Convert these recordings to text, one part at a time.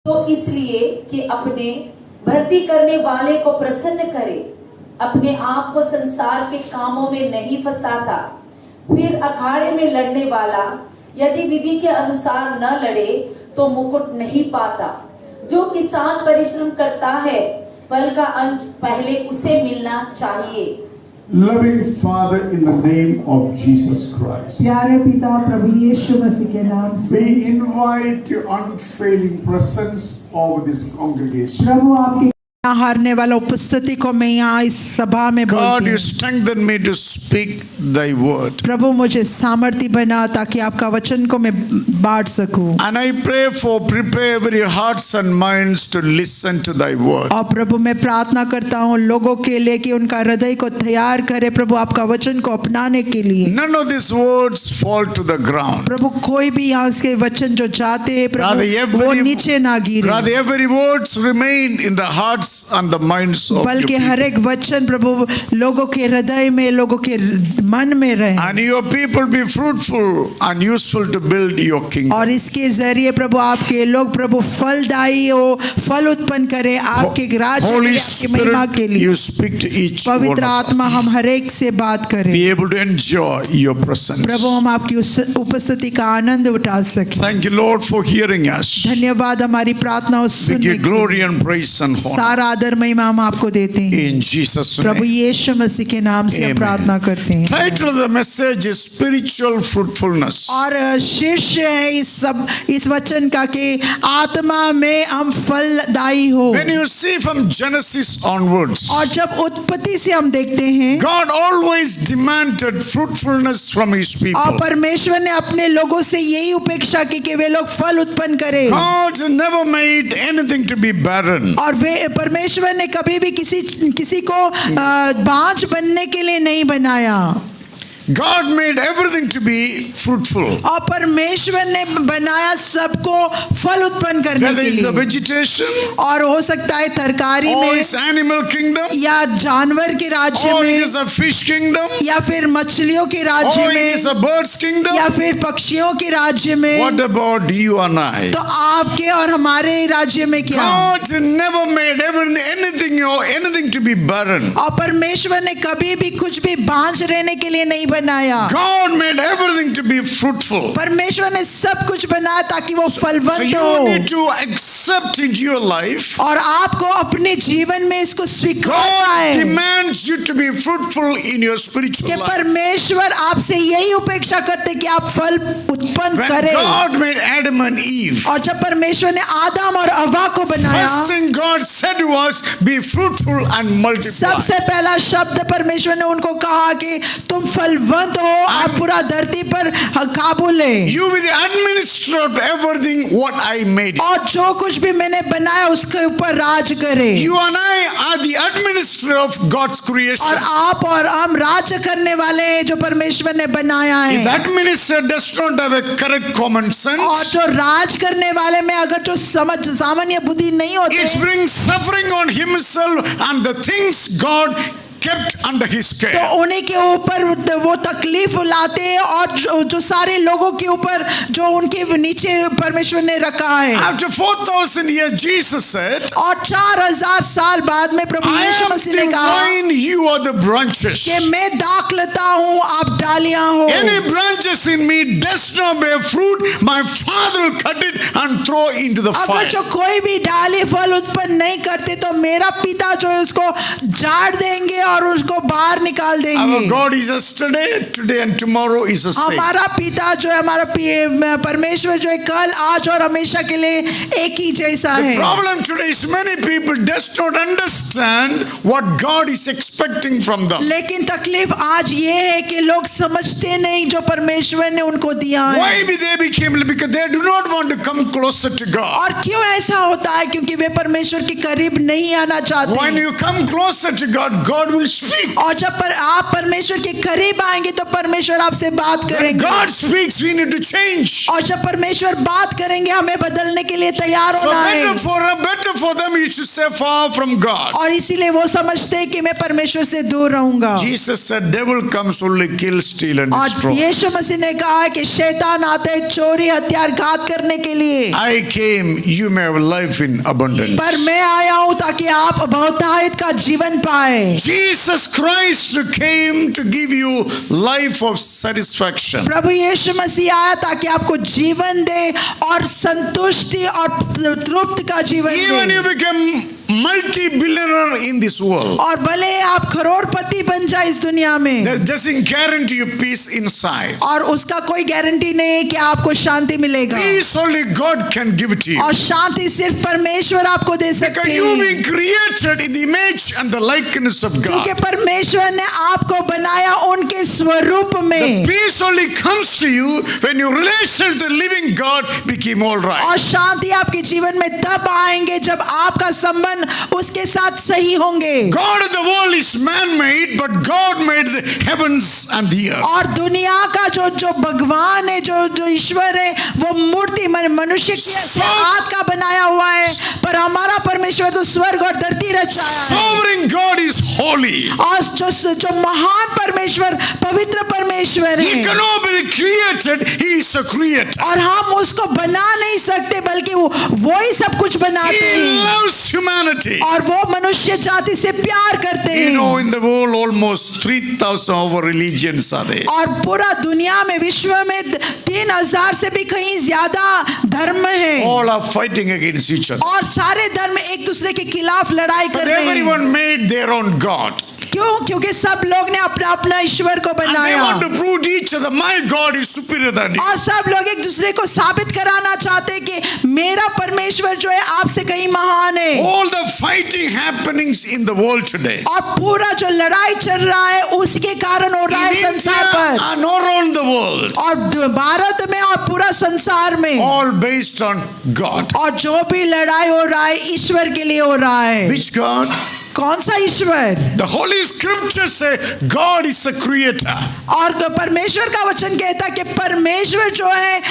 तो इसलिए कि अपने भर्ती करने वाले को प्रसन्न करे, अपने आप को संसार के कामों में नहीं फंसाता। फिर अखाड़े में लड़ने वाला यदि विधि के अनुसार न लड़े तो मुकुट नहीं पाता। जो किसान परिश्रम करता है फल का अंश पहले उसे मिलना चाहिए। Loving Father, in the name of Jesus Christ, प्यारे पिता प्रभु यीशु मसीह के नाम से we invite your unfailing presence over this congregation. प्रभु आपके हारने वाला उपस्थिति को मैं यहाँ इस सभा में God, बोलती you हूँ। strengthen me to speak thy word. प्रभु मुझे सामर्थ्य बना ताकि आपका वचन को मैं बांट सकूं। And I pray for prepare every hearts and minds to listen to thy word. और प्रभु मैं प्रार्थना करता हूँ लोगों के लिए कि उनका हृदय को तैयार करे प्रभु आपका वचन को अपनाने के लिए। None of these words fall to the ground. प्रभु कोई भी यहाँ के वचन जो जाते हैं प्रभु वो नीचे ना गिरे, Rather, every words remain in the hearts and the minds of your बल्कि people. हर एक वचन प्रभु लोगों के हृदय में लोगों के मन में रहे And your people be fruitful and useful to build your kingdom. और इसके जरिए प्रभु आपके लोग प्रभु फलदायी हो, फल उत्पन्न करे आपके राज्य के Holy लिए, आपकी महिमा के Spirit, लिए। you speak to each one पवित्र of us. आत्मा हम हर एक से बात करें Be able to enjoy your presence. प्रभु, हम आपकी उस उपस्थिति का आनंद उठा सके। Thank you, Lord, for hearing us. धन्यवाद हमारी प्रार्थना We सुनने give के glory लिए। and praise and honor. सारा आदर महिमा हम आपको देते हैं In Jesus' प्रभु name. यीशु मसीह के नाम से हम Amen. प्रार्थना करते हैं। Title of the message is Spiritual Fruitfulness. और शीर्ष है इस वचन का कि आत्मा में हम फलदायी हो। When you see from Genesis onwards, और जब उत्पत्ति से हम देखते हैं God always demanded fruitfulness from His और people. परमेश्वर ने अपने लोगों से यही उपेक्षा की कि वे लोग फल उत्पन्न करें God never made anything to be barren. और वे परमेश्वर ने कभी भी किसी को बांझ बनने के लिए नहीं बनाया God made everything to be fruitful. और परमेश्वर ने बनाया सबको फल उत्पन्न करने Whether के it's the लिए vegetation और हो सकता है तरकारी or में it's animal kingdom या जानवर के राज्य or it में is a fish kingdom या फिर मछलियों के राज्य or it में is a bird's kingdom. या फिर पक्षियों के राज्य में What about you and I? तो आपके और हमारे राज्य में क्या God never made anything to be barren. और परमेश्वर ने कभी भी कुछ भी बांझ रहने के लिए नहीं बनाया God made everything to be fruitful. परमेश्वर ने सब कुछ बनाया ताकि वो So फलवंत you हो need to accept into your life. और आपको अपने जीवन में इसको स्वीकारना God है demands you to be fruitful in your spiritual कि life. परमेश्वर आपसे यही उपेक्षा करते कि आप फल उत्पन्न When करें God made Adam and Eve, और जब परमेश्वर ने आदम और हव्वा को बनाया first thing God said was, be fruitful and multiply. सबसे पहला शब्द परमेश्वर ने उनको कहा कि तुम फलवंत हो आप पूरा धरती पर काबू ले You be the administrator of everything what I made. और जो कुछ भी मैंने बनाया उसके ऊपर राज करे You and I are the administrator of God's creation. और आप और हम राज्य करने वाले हैं जो परमेश्वर ने बनाया If है that minister does not have a correct common और sense, जो राज करने वाले में अगर जो समझ सामान्य बुद्धि नहीं होती it brings suffering on himself and the things God kept under his तो care. उन्हीं के ऊपर वो तकलीफ लाते हैं और जो सारे लोगों के ऊपर जो उनके नीचे परमेश्वर ने रखा है After 4,000 years, Jesus said, और 4000 साल बाद में प्रभु I यीशु am मसीह ने the कहा vine, you are the branches. कि मैं दाखलता हूँ आप डालियां हो Any branches in me does not bear fruit, my Father will cut it and throw into the अगर fire. जो कोई भी डाली फल उत्पन्न नहीं करते तो मेरा पिता जो है उसको झाड़ देंगे और उसको बाहर निकाल Our देंगे God is yesterday, today and tomorrow is the same. हमारा पिता जो है हमारा परमेश्वर जो है कल आज और हमेशा के लिए एक ही जैसा The है problem today is many people does not understand what God is expecting from them. लेकिन तकलीफ आज ये है कि लोग समझते नहीं जो परमेश्वर ने उनको दिया है Why they became? Because they do not want to come closer to God. और क्यों ऐसा होता है क्योंकि वे परमेश्वर के करीब नहीं आना चाहते When you come closer to God, God will speak. और जब आप परमेश्वर के करीब आएंगे तो परमेश्वर आपसे बात When करेंगे God speaks, we need to change. और जब परमेश्वर बात करेंगे हमें बदलने के लिए तैयार So होना है better better for them is to stay far from God. और इसीलिए वो समझते हैं कि मैं परमेश्वर से दूर रहूंगा। Jesus said, devil comes only kill, steal and और destroy. यीशु मसीह ने कहा कि शैतान आता है चोरी हत्या घात करने के लिए, I came, you may have life in abundance. पर मैं आया हूं ताकि आप बहुतायत का जीवन पाए। Jesus Christ came to give you life of satisfaction. प्रभु यीशु मसीह आया ताकि आपको जीवन दे और संतुष्टि और तृप्त का जीवन Even they. you become multi-billionaire in this world, और भले आप करोड़पति बन जाए इस दुनिया में, that doesn't guarantee you peace inside. और उसका कोई गारंटी नहीं है कि आपको शांति मिलेगा। Peace only God can give it to you. और शांति सिर्फ परमेश्वर आपको दे सकते Because you've हैं, been created in the image and the likeness of क्योंकि God. परमेश्वर ने आपको बनाया उनके स्वरूप The में। peace only comes to you when your relation to the living God became all right. और शांति आपके जीवन में तब आएंगे जब आपका संबंध उसके साथ सही होंगे। God of the world is man-made, but God made the heavens and the earth. और दुनिया का जो भगवान है, जो ईश्वर है, वो मूर्ति मनुष्य के हाथ का बनाया हुआ है, पर हमारा परमेश्वर तो स्वर्ग और धरती रचाया है। Sovereign God is holy. और जो महान परमेश्वर पवित्र परमेश्वर He है, cannot be created, He is a creator. और हम उसको बना नहीं सकते, बल्कि वो ही सब कुछ बनाते He हैं, loves humanity. और वो मनुष्य जाति से प्यार करते You know, हैं। in the world almost 3,000 over religions are there. और पूरा दुनिया में विश्व में 3,000 से भी कहीं ज्यादा धर्म है, All are fighting against each other. और सारे धर्म एक दूसरे के खिलाफ लड़ाई But कर रहे हैं। everyone made their own God. क्यों? क्योंकि सब लोग ने अपना अपना ईश्वर को And they बनाया, want to prove to each other, my God is superior than you. और सब लोग एक दूसरे को साबित कराना चाहते हैं कि मेरा परमेश्वर जो है आपसे कहीं महान है। All the fighting happenings in the world today, और पूरा जो लड़ाई चल रहा है उसके कारण हो रहा है in संसार India पर, and all around the world, और भारत में और पूरा संसार में, all based on God. और जो भी लड़ाई हो रहा है ईश्वर के लिए हो रहा है। Which God? कौन सा ईश्वर? The Holy Scripture say God is a creator. और परमेश्वर का वचन कहता है कि परमेश्वर जो है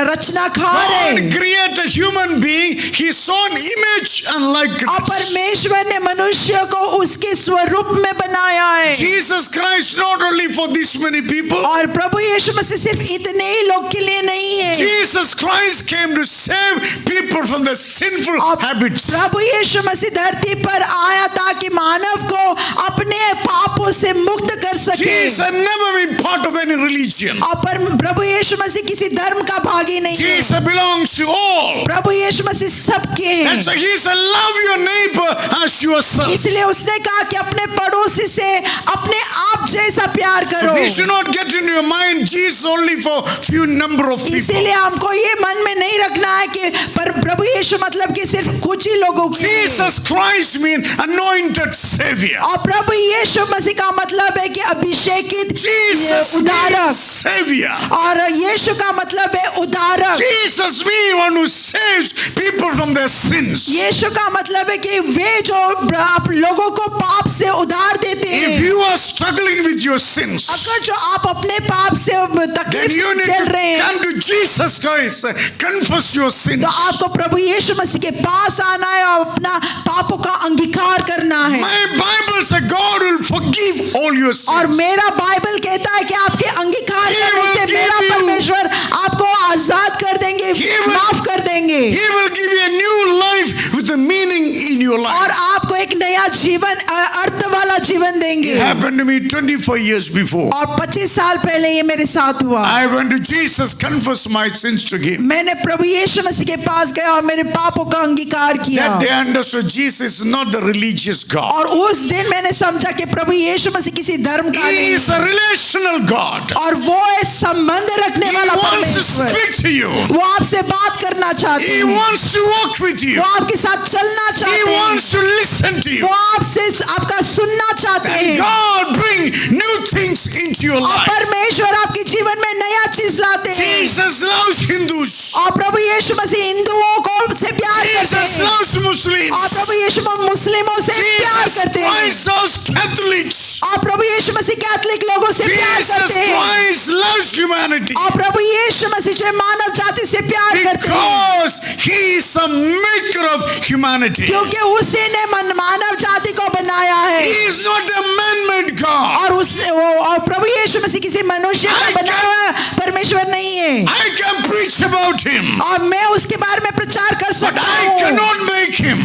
रचनाकार है, God created a human being, His own image and और likeness. परमेश्वर ने मनुष्य को उसके स्वरूप में बनाया है। Jesus Christ not only for this many people, और प्रभु यीशु मसीह सिर्फ इतने ही लोग के लिए नहीं है, Jesus Christ came to save people from the sinful और habits. प्रभु यीशु मसीह धरती पर आया ताकि मानव को अपने पापों से मुक्त कर सके। Jesus never been part of any religion. और प्रभु यीशु मसीह किसी धर्म का भागी नहीं है। Jesus belongs to all. प्रभु यीशु मसीह सबके हैं। That's why He said, love your neighbor as yourself. इसलिए उसने कहा कि अपने पड़ोसी से अपने आप जैसा प्यार करो। We should not get into your mind Jesus only for few number of people. इसीलिए हमको ये मन में नहीं रखना है कि प्रभु यीशु मतलब कि सिर्फ कुछ ही लोगों के लिए। Jesus Christ means anointed savior. और प्रभु यीशु मसीह का मतलब है कि अभिषेकित Jesus उद्धारक, means savior. और यीशु का मतलब है उद्धारक। Jesus means one who saves people from their sins. यीशु का मतलब है कि वे जो आप लोगों को पाप से उद्धार देते If हैं। you are struggling with your sins, अगर जो आप अपने पाप से then तकलीफ you need झेल to रहे हैं, come to Jesus Christ, confess your sins. तो आपको प्रभु यीशु मसीह के पास आना है और अपना पापों का अंगीकार करना है। My Bible says God will forgive all your और sins. मेरा बाइबल कहता है कि आपके अंगीकार He करने will से give मेरा you- परमेश्वर आपको आजाद कर देंगे, He will- माफ कर देंगे, He will give you a new life with a meaning in your life. और आपको एक नया जीवन अर्थ वाला जीवन देंगे। It happened to me 24 years before. और 25 साल पहले ये मेरे साथ हुआ। I went to Jesus, confessed my sins to Him. मैंने प्रभु यीशु मसीह के पास गया और मेरे पापों का अंगीकार किया। That day I understood Jesus is not the religious God. और उस दिन मैंने समझा कि प्रभु यीशु मसीह किसी धर्म का He नहीं, is a relational God. और वो है संबंध रखने He वाला wants to परमेश्वर। speak to you. वो आपसे बात करना चाहते He हैं, wants to walk with you. वो आपके साथ चलना He चाहते हैं, wants to listen to you. वो आपसे आपका सुनना चाहते And हैं। God bring new things into your और life. परमेश्वर आपके जीवन में नया चीज लाते हैं। Jesus loves Hindus. और प्रभु यीशु मसीह हिंदुओं को से प्यार करते Jesus हैं, loves और Muslims. प्रभु यीशु मुस्लिमों से प्यार Jesus करते हैं, Christ loves Catholics. और प्रभु यीशु मसीह कैथोलिक लोगों से प्यार Jesus करते हैं Christ loves humanity और प्रभु यीशु मसीह जो है मानव जाति से प्यार करते हैं because He is the maker of humanity. क्योंकि उसी ने मानव जाति को बनाया है He is not a man-made God. और प्रभु यीशु मसीह किसी मनुष्य का बनाया हुआ परमेश्वर नहीं है I can preach about Him, और मैं उसके बारे में प्रचार कर but सकता I हूँ cannot make Him.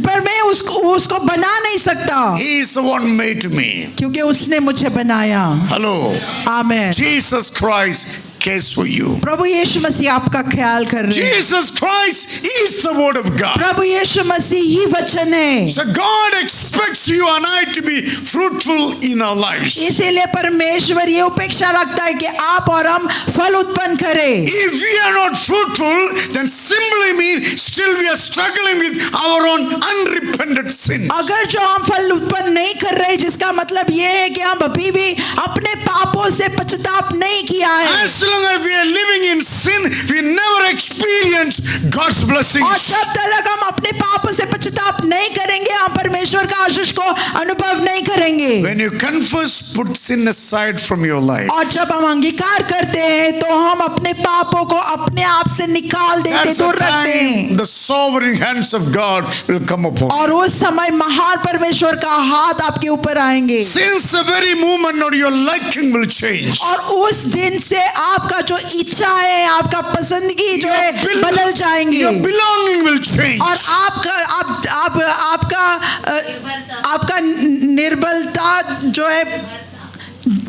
पर मैं उसको बना नहीं सकता He is the one made me. क्योंकि उसने मुझे बनाया Hello. Amen Jesus Christ cares for you. प्रभु यीशु मसीह आपका ख्याल कर रहे हैं Jesus Christ is the word of God. प्रभु यीशु मसीह ही वचन है So God expects you and I to be fruitful in our lives. इसीलिए परमेश्वर ये अपेक्षा रखता है कि आप और हम फल उत्पन्न करें If we are not fruitful, then simply means still we are struggling with our own unrepented sins. अगर जो हम फल उत्पन्न नहीं कर रहे जिसका मतलब ये है कि हम अभी भी अपने पापों से पश्चाताप नहीं किया है As long as we are living in sin, we never experience God's और blessings. जब तक हम अपने पापों से पश्चाताप नहीं करेंगे हम परमेश्वर का आशीष को अनुभव नहीं करेंगे When you confess, put sin aside from your life. और जब हम अंगीकार करते हैं तो हम अपने पापों को अपने आप से निकाल देते That's the दूर रखते हैं time the sovereign hands of God will come upon you. और उस समय महान परमेश्वर का हाथ आपके ऊपर आएंगे Since the very moment or your liking will change. और उस दिन से आपका जो इच्छा है आपका पसंदगी जो है बदल जाएंगे Your belonging will change. और आपका निर्बलता जो है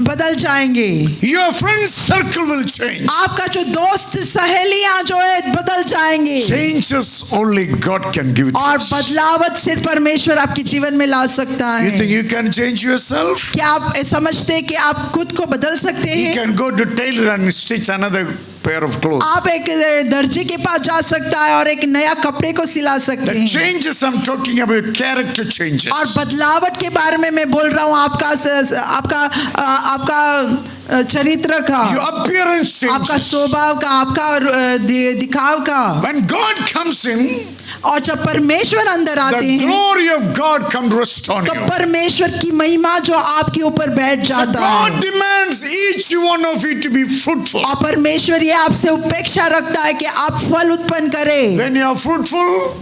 बदल जाएंगे Your friend circle will change. आपका जो दोस्त सहेलियां जो है बदल जाएंगे Changes only God can give it. और बदलावत सिर्फ परमेश्वर आपके जीवन में ला सकता You है think you can change yourself? क्या आप समझते हैं कि आप खुद को बदल सकते You हैं can go to tailor and stitch another pair of clothes. आप एक दर्जी के पास जा सकता है और एक नया कपड़े को सिला सकते The हैं changes I'm talking about, character changes. और बदलावट के बारे में मैं बोल रहा हूँ आपका चरित्र का Your appearance आपका changes. स्वभाव का आपका दिखाव का When God comes in, और जब परमेश्वर अंदर आते the हैं glory of God comes to rest on तो you. परमेश्वर की महिमा जो आपके ऊपर बैठ So जाता God है demands each one of you to be fruitful. और परमेश्वर ये आपसे अपेक्षा रखता है कि आप फल उत्पन्न करें When you are fruitful,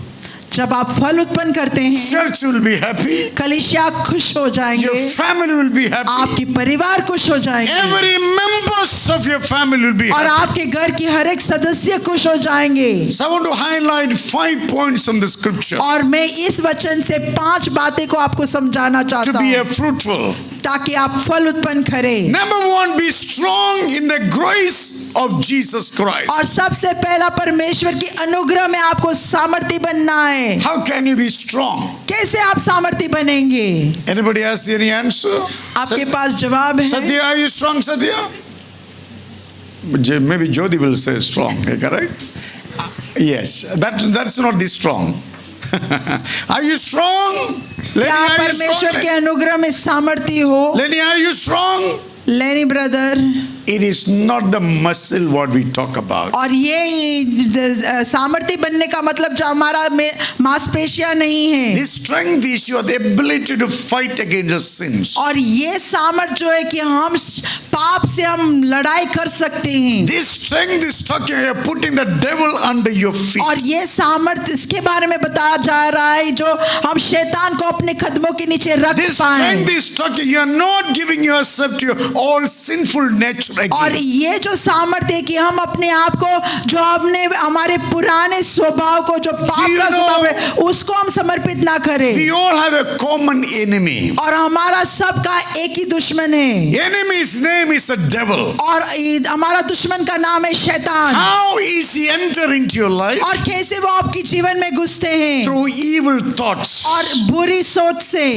जब आप फल उत्पन्न करते हैं church will be happy. कलीसिया खुश हो Your जाएंगे family will be happy. आपकी परिवार खुश हो जाएंगे Every members of your family will be और happy. आपके घर की हर एक सदस्य खुश हो जाएंगे So I want to highlight 5 points from the scripture और मैं इस वचन से 5 बातें को आपको समझाना to चाहता be हूँ a fruitful. ताकि आप फल उत्पन्न करें Number 1, be strong in the grace of Jesus Christ. और सबसे पहला परमेश्वर की अनुग्रह में आपको सामर्थी बनना है How can you be strong? कैसे आप सामर्थी बनेंगे Anybody has any answer? आपके पास जवाब है Satya, are you strong, Satya? Maybe Jyoti will say strong, correct? Yes, that's not the strong. Are you strong? Lenny, क्या आप are you परमेश्वर के strong? अनुग्रह में सामर्थी हो Lenny, are you strong? लेनी brother It is not the muscle what we talk about. और ये सामर्थी बनने का मतलब जो हमारा मांसपेशियां नहीं है This strength is your the ability to fight against the sins. और ये सामर्थ जो है कि हम पाप से हम लड़ाई कर सकते हैं This strength is talking about putting the devil under your feet. और ये सामर्थ इसके बारे में बताया जा रहा है जो हम शैतान को अपने कदमों के नीचे रख This पाए strength is talking, you are not giving yourself to your all sinful nature और again. ये जो सामर्थ्य है कि हम अपने आप को जो अपने हमारे पुराने स्वभाव को जो पाप you का know- स्वभाव है उसको हम समर्पित ना करें We all have a common enemy. और हमारा सबका एक ही दुश्मन है Enemy's name is the devil. और हमारा दुश्मन का नाम है शैतान How is he enter into your life? और कैसे वो आपके जीवन में घुसते हैं Through evil thoughts. और बुरी सोच से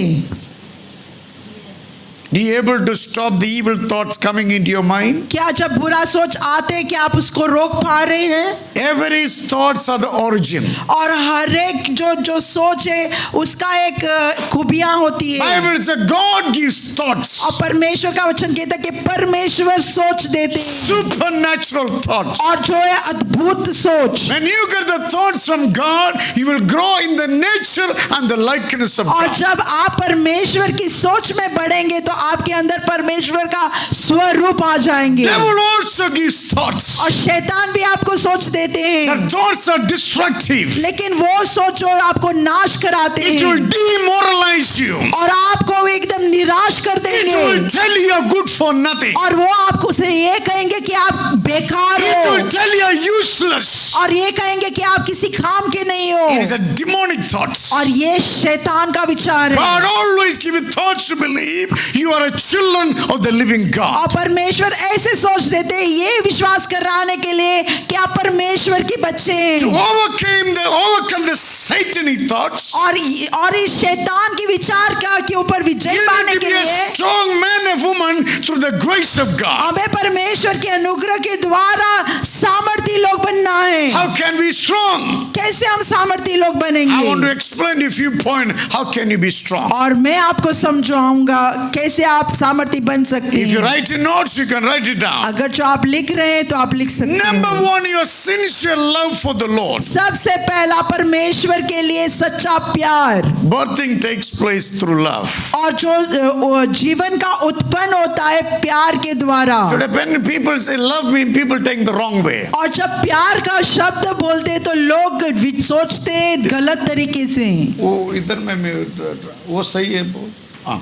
Are you able to stop the evil thoughts coming into your mind? क्या जब बुरा सोच आते हैं कि आप उसको रोक पा रहे हैं Every thoughts are the origin. और हर एक जो सोच है उसका एक खूबियां होती है Bible says God gives thoughts. और परमेश्वर का वचन कहता है कि परमेश्वर सोच देते हैं Supernatural thoughts. और जो है अद्भुत सोच When you get the thoughts from God, you will grow in the nature and the likeness of और God. जब आप परमेश्वर की सोच में बढ़ेंगे तो आपके अंदर परमेश्वर का स्वरूप आ जाएंगे। Devil also gives thoughts. और शैतान भी आपको सोच देते The हैं, thoughts are destructive. लेकिन वो सोच जो आपको नाश कराते It will हैं demoralize you. और आपको एकदम निराश कर It देंगे will tell you are good for nothing. और वो आपको से ये कहेंगे कि आप बेकार It will हो tell you are useless. और ये कहेंगे कि आप किसी काम के नहीं हो It is a demonic thoughts. और ये शैतान का विचार है। God always gives you thoughts to believe you are a children of the living और God. परमेश्वर ऐसे सोच देते हैं ये विश्वास कराने के लिए कि आप परमेश्वर के बच्चे To हैं overcome the satanic thoughts, और इस शैतान के विचार का के ऊपर विजय you पाने need to के be a लिए strong man and woman through the grace of God. हमें परमेश्वर के अनुग्रह के द्वारा सामर्थी लोग बनना है। How can we strong? कैसे हम सामर्थी लोग I want to बनेंगे? explain a few points. How can you be strong? और मैं आपको समझाऊंगा कैसे आप सामर्थी बन सकते If you हैं। write in notes, you can write it down. अगर जो आप लिख रहे हैं तो आप लिख सकते Number हैं। one, your sincere love for the Lord. सबसे पहला परमेश्वर के लिए सच्चा प्यार Birthing takes place through love. और जो जीवन का उत्पन्न होता है प्यार के द्वारा। Today, when people say love me, people take the wrong way. और जब प्यार का शब्द बोलते हैं तो लोग सोचते हैं गलत तरीके से। वो इधर में वो सही है वो हाँ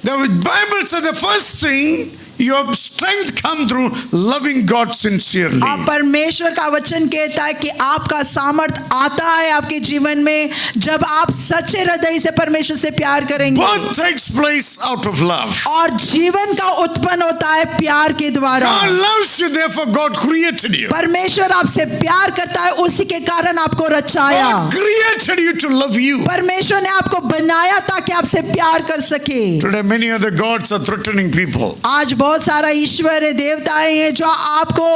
The Bible says the first thing your strength come through loving God sincerely. आप परमेश्वर का वचन कहता है कि आपका सामर्थ आता है आपके जीवन में जब आप सच्चे हृदय से परमेश्वर से प्यार करेंगे। Birth takes place out of love. और जीवन का उत्पन्न होता है प्यार के द्वारा। God loves you, therefore God created you. परमेश्वर आपसे प्यार करता है उसी के कारण आपको रचाया। God created you to love you. परमेश्वर ने आपको बनाया ताकि आपसे प्यार कर सके। Today many other gods are threatening people. आज बहुत सारा ईश्वर है देवताएं हैं जो आपको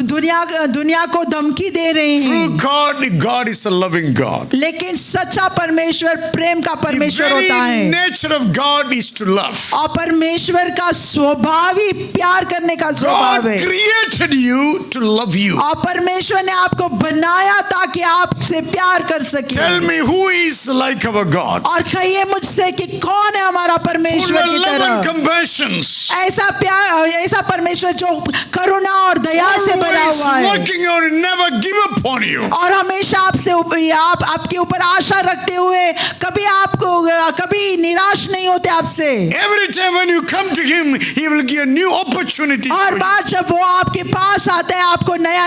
दुनिया को धमकी दे रहे हैं। True God is a loving God. लेकिन सच्चा परमेश्वर प्रेम का The परमेश्वर होता very है nature of God is to love. और परमेश्वर का स्वभाव ही प्यार करने का God स्वभाव है। created you to love you. और परमेश्वर ने आपको बनाया ताकि आपसे प्यार कर सके। Tell me who is like our God? और कहिए मुझसे कि कौन है हमारा Full परमेश्वर of की love and तरह। compassions. ऐसा प्यार ऐसा परमेश्वर जो करुणा और दया से भरा Always हुआ है working on and never give up on you. और हमेशा आपके ऊपर आशा रखते हुए कभी निराश नहीं होते आपसे। Every time when you come to Him, He will give new opportunities her for you. बार जब वो आपके पास आते हैं आपको नया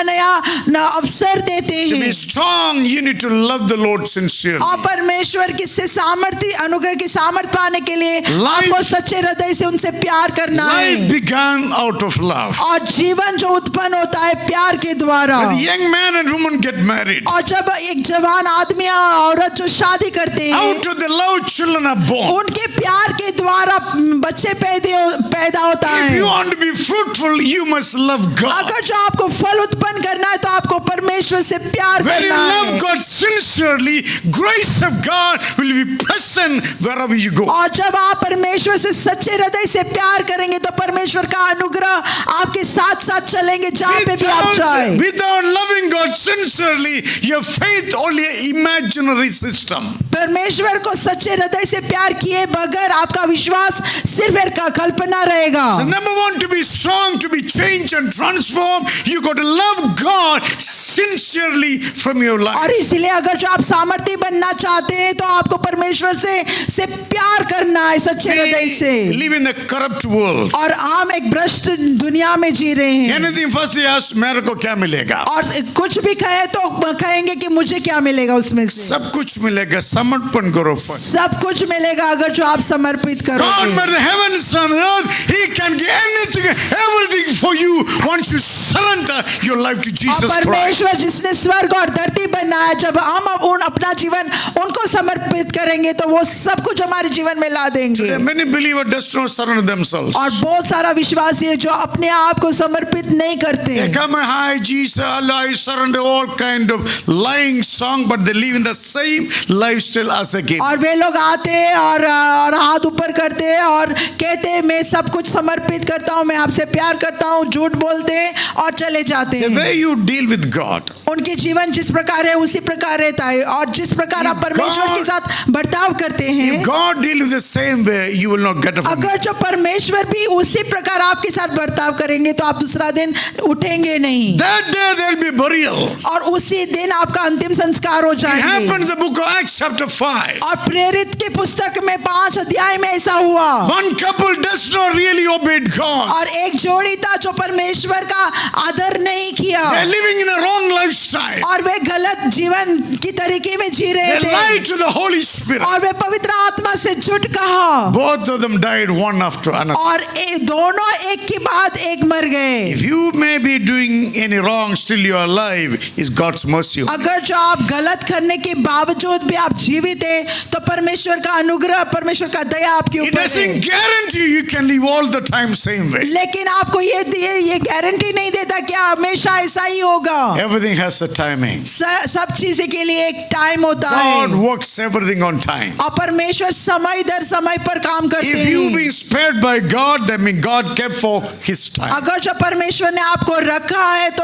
अवसर देते To be हैं। strong, you need to love the Lord sincerely. और परमेश्वर किससे सामर्थ्य अनुग्रह की सामर्थ्य पाने के लिए आपको सच्चे हृदय से उनसे प्यार करना Life है। began out of love. और जीवन जो उत्पन्न होता है प्यार के द्वारा। When the young man and woman get married, और जब एक जवान आदमी और औरत जो शादी करते हैं out of the love children are born. उनके प्यार के द्वारा बच्चे पैदा होता If है। you want to be fruitful, you must love God. अगर जो आपको फल उत्पन्न करना है तो आपको परमेश्वर से प्यार When you करना love है। God sincerely, grace of God will be present wherever you go. और जब आप परमेश्वर से सच्चे हृदय से प्यार करेंगे तो परमेश्वर का अनुग्रह आपके साथ साथ चलेंगे जहाँ पे भी आप जाए। Without loving God sincerely, your faith only an imaginary system. परमेश्वर को सच्चे हृदय से प्यार किए बगैर आपका विश्वास सिर्फ एक कल्पना रहेगा। So number one, to be strong, to be changed and transformed, you got to love God sincerely from your life. और इसलिए अगर जो आप सामर्थ्य बनना चाहते हैं तो आपको परमेश्वर से प्यार करना है सच्चे हृदय से। We live in a corrupt world. और हम एक भ्रष्ट दुनिया में जी रहे हैं। Anything first they ask, मेरे को क्या मिलेगा? और कुछ भी कहे तो कहेंगे कि मुझे क्या मिलेगा उसमें से। सब कुछ मिलेगा, समर्पण करो first. सब कुछ मिलेगा अगर जो आप समर्पित God करोगे। made the heavens and earth. He can give anything, everything for you once you surrender your life to और Jesus Christ. परमेश्वर जिसने स्वर्ग और धरती बनाया जब हम अपना जीवन उनको समर्पित करेंगे तो वो सब कुछ हमारे जीवन में ला देंगे। Many believers does not surrender themselves. और बहुत सारा विश्वासी है जो अपने आप को समर्पित नहीं करते। They come and hi Jesus, Allah, I surrender all kind of lying song, but they live in the same lifestyle as they came. और वे लोग आते हैं और हाथ ऊपर करते हैं और कहते हैं मैं सब कुछ समर्पित करता हूँ, मैं आपसे प्यार करता हूँ, झूठ बोलते हैं और चले जाते The हैं। way you deal with God, उनके जीवन जिस प्रकार है उसी प्रकार रहता है, और जिस प्रकार आप If परमेश्वर God- के साथ बर्ताव करते हैं, If God deal with the same way, you will not get up. अगर जो परमेश्वर भी उसी प्रकार आपके साथ बर्ताव करेंगे तो आप दूसरा दिन उठेंगे नहीं, That day there will be burial. और उसी दिन आपका अंतिम संस्कार हो It जाएंगे। happened in the book of Acts chapter 5. और प्रेरित की पुस्तक में 5 अध्याय में ऐसा हुआ, One couple does not really obey God. और एक जोड़ी था जो परमेश्वर का आदर नहीं किया, They're living in a wrong lifestyle. और वे गलत जीवन की तरीके में जी रहे They थे, lied to the Holy Spirit. और वे पवित्र आत्मा से झूठ कहा, Both of them died one after another. और दोनों एक के बाद एक मर गए। If you may be doing any wrong, still you are alive, is God's mercy. अगर जो आप गलत करने के बावजूद भी आप जीवित हैं तो परमेश्वर का अनुग्रह, परमेश्वर का दया आपके It ऊपर doesn't है। guarantee you can live all the time same way. लेकिन आपको ये गारंटी नहीं देता कि हमेशा ऐसा ही होगा। Everything has a timing. सब चीजें के लिए एक टाइम होता God है, works everything on time. और परमेश्वर समय दर समय पर काम करते If you हैं। being spared by God, that means God kept for His time. अगर जो परमेश्वर ने आपको रखा है तो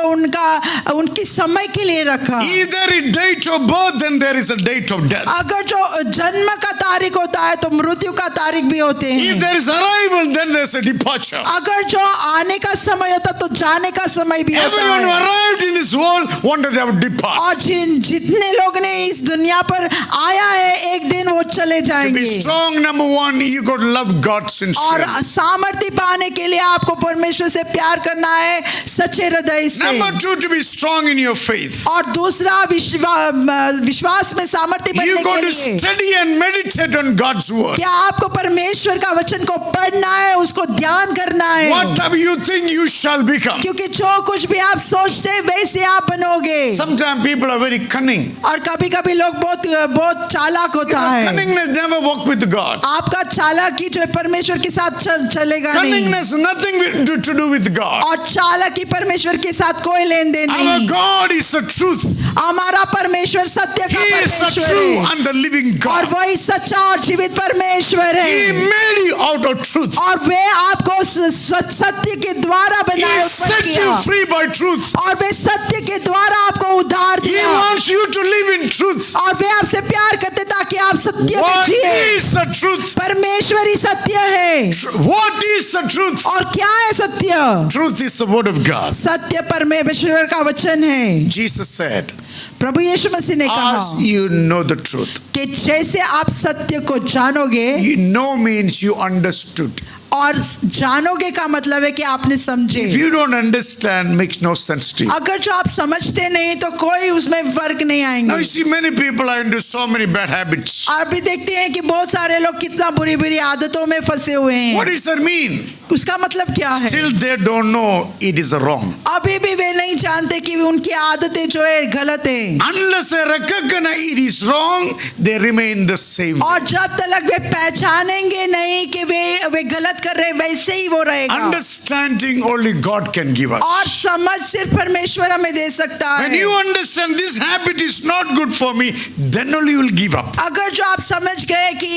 उनकी समय के लिए रखा। If there is date of birth, then there is a date of death. अगर जो जन्म का तारीख होता है तो मृत्यु का तारीख भी होते If हैं। there is arrival, then there is a departure. अगर जो आने का समय होता तो जाने का समय भी होता Everyone who है। arrived in this world, one day they will depart. और जितने लोग ने इस दुनिया पर आया है एक दिन वो चले To be जाएंगे। strong, number one, you got to love God और sincerely. सामर्थ्य पाने के लिए आपको परमेश्वर से प्यार करना है सच्चे हृदय से। Number two, to be strong in your faith. और दूसरा विश्वास में सामर्थ्य You बनने got के to लिए study and meditate on God's word. क्या आपको परमेश्वर का वचन को पढ़ना है, उसको ध्यान करना है, Whatever you think, you shall become. क्योंकि जो कुछ भी आप सोचते हैं वैसे आप बनोगे। Sometimes people are very cunning. और कभी कभी लोग बहुत चालाक होता है। Cunningness never walk with God. आपका चालाकी जो है परमेश्वर के साथ चलेगा नहीं, Cunningness nothing to do with God. और चालाकी परमेश्वर के साथ कोई लेन देन Our नहीं। God is the truth. हमारा परमेश्वर सत्य का He is the परमेश्वर true है, and the living और God. वही सच्चा और जीवित परमेश्वर He है, made you out of truth. और वे आपको सत्य के द्वारा He बनाए, उत्पन्न set you किया, free by truth. और वे सत्य के द्वारा आपको उद्धार He दिया, wants you to live in truth. और वे आपसे प्यार करते ताकि आप सत्य में What जिए। is the truth? परमेश्वर ही सत्य है। What is the truth? और क्या है सत्य? Truth is the word of God. सत्य परमेश्वर का वचन है। Jesus said, प्रभु यीशु मसीह ने कहा as you know the truth. कि जैसे आप सत्य को जानोगे, You know means you understood. और जानोगे का मतलब है कि आपने समझे। If you don't understand, makes no sense to you. अगर जो आप समझते नहीं तो कोई उसमें फर्क नहीं Now आएंगे। you see many people are into so many bad habits. आप भी देखते हैं कि बहुत सारे लोग कितना बुरी बुरी आदतों में फंसे हुए What हैं। does that mean? उसका मतलब क्या है? Still they don't know it is wrong. अभी भी वे नहीं जानते कि उनकी आदतें जो है गलत है, Unless they recognize it is wrong, they remain the same. और जब तक वे पहचानेंगे नहीं कि वे गलत कर रहे, वैसे ही वो रहेगा। Understanding only God can give us. और समझ सिर्फ परमेश्वर हमें दे सकता When है। you understand this habit is not good for me, then only you will give up. अगर जो आप समझ गए कि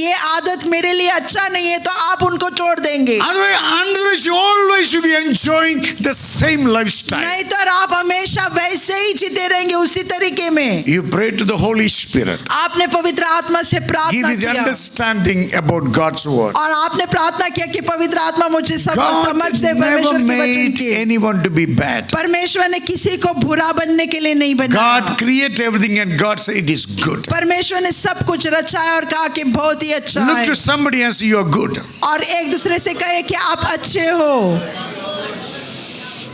ये आदत मेरे लिए अच्छा नहीं है तो आप उनको छोड़ देंगे। Otherwise you always will be enjoying the same lifestyle. नहीं तो आप हमेशा वैसे ही जीते रहेंगे उसी तरीके में। You pray to the Holy Spirit. आपने पवित्र आत्मा से Give प्रार्थना you the किया, understanding about God's word. और आपने प्रार्थना किया कि पवित्र आत्मा मुझे सब God समझ दे never परमेश्वर के वचन made की। anyone to be bad. परमेश्वर ने किसी को बुरा बनने के लिए नहीं बनाया। God created everything and God said it is good. परमेश्वर ने सब कुछ रचा है और कहा कि बहुत ही अच्छा Look है, to somebody and say you are good. और एक दूसरे से कहे कि आप अच्छे हो।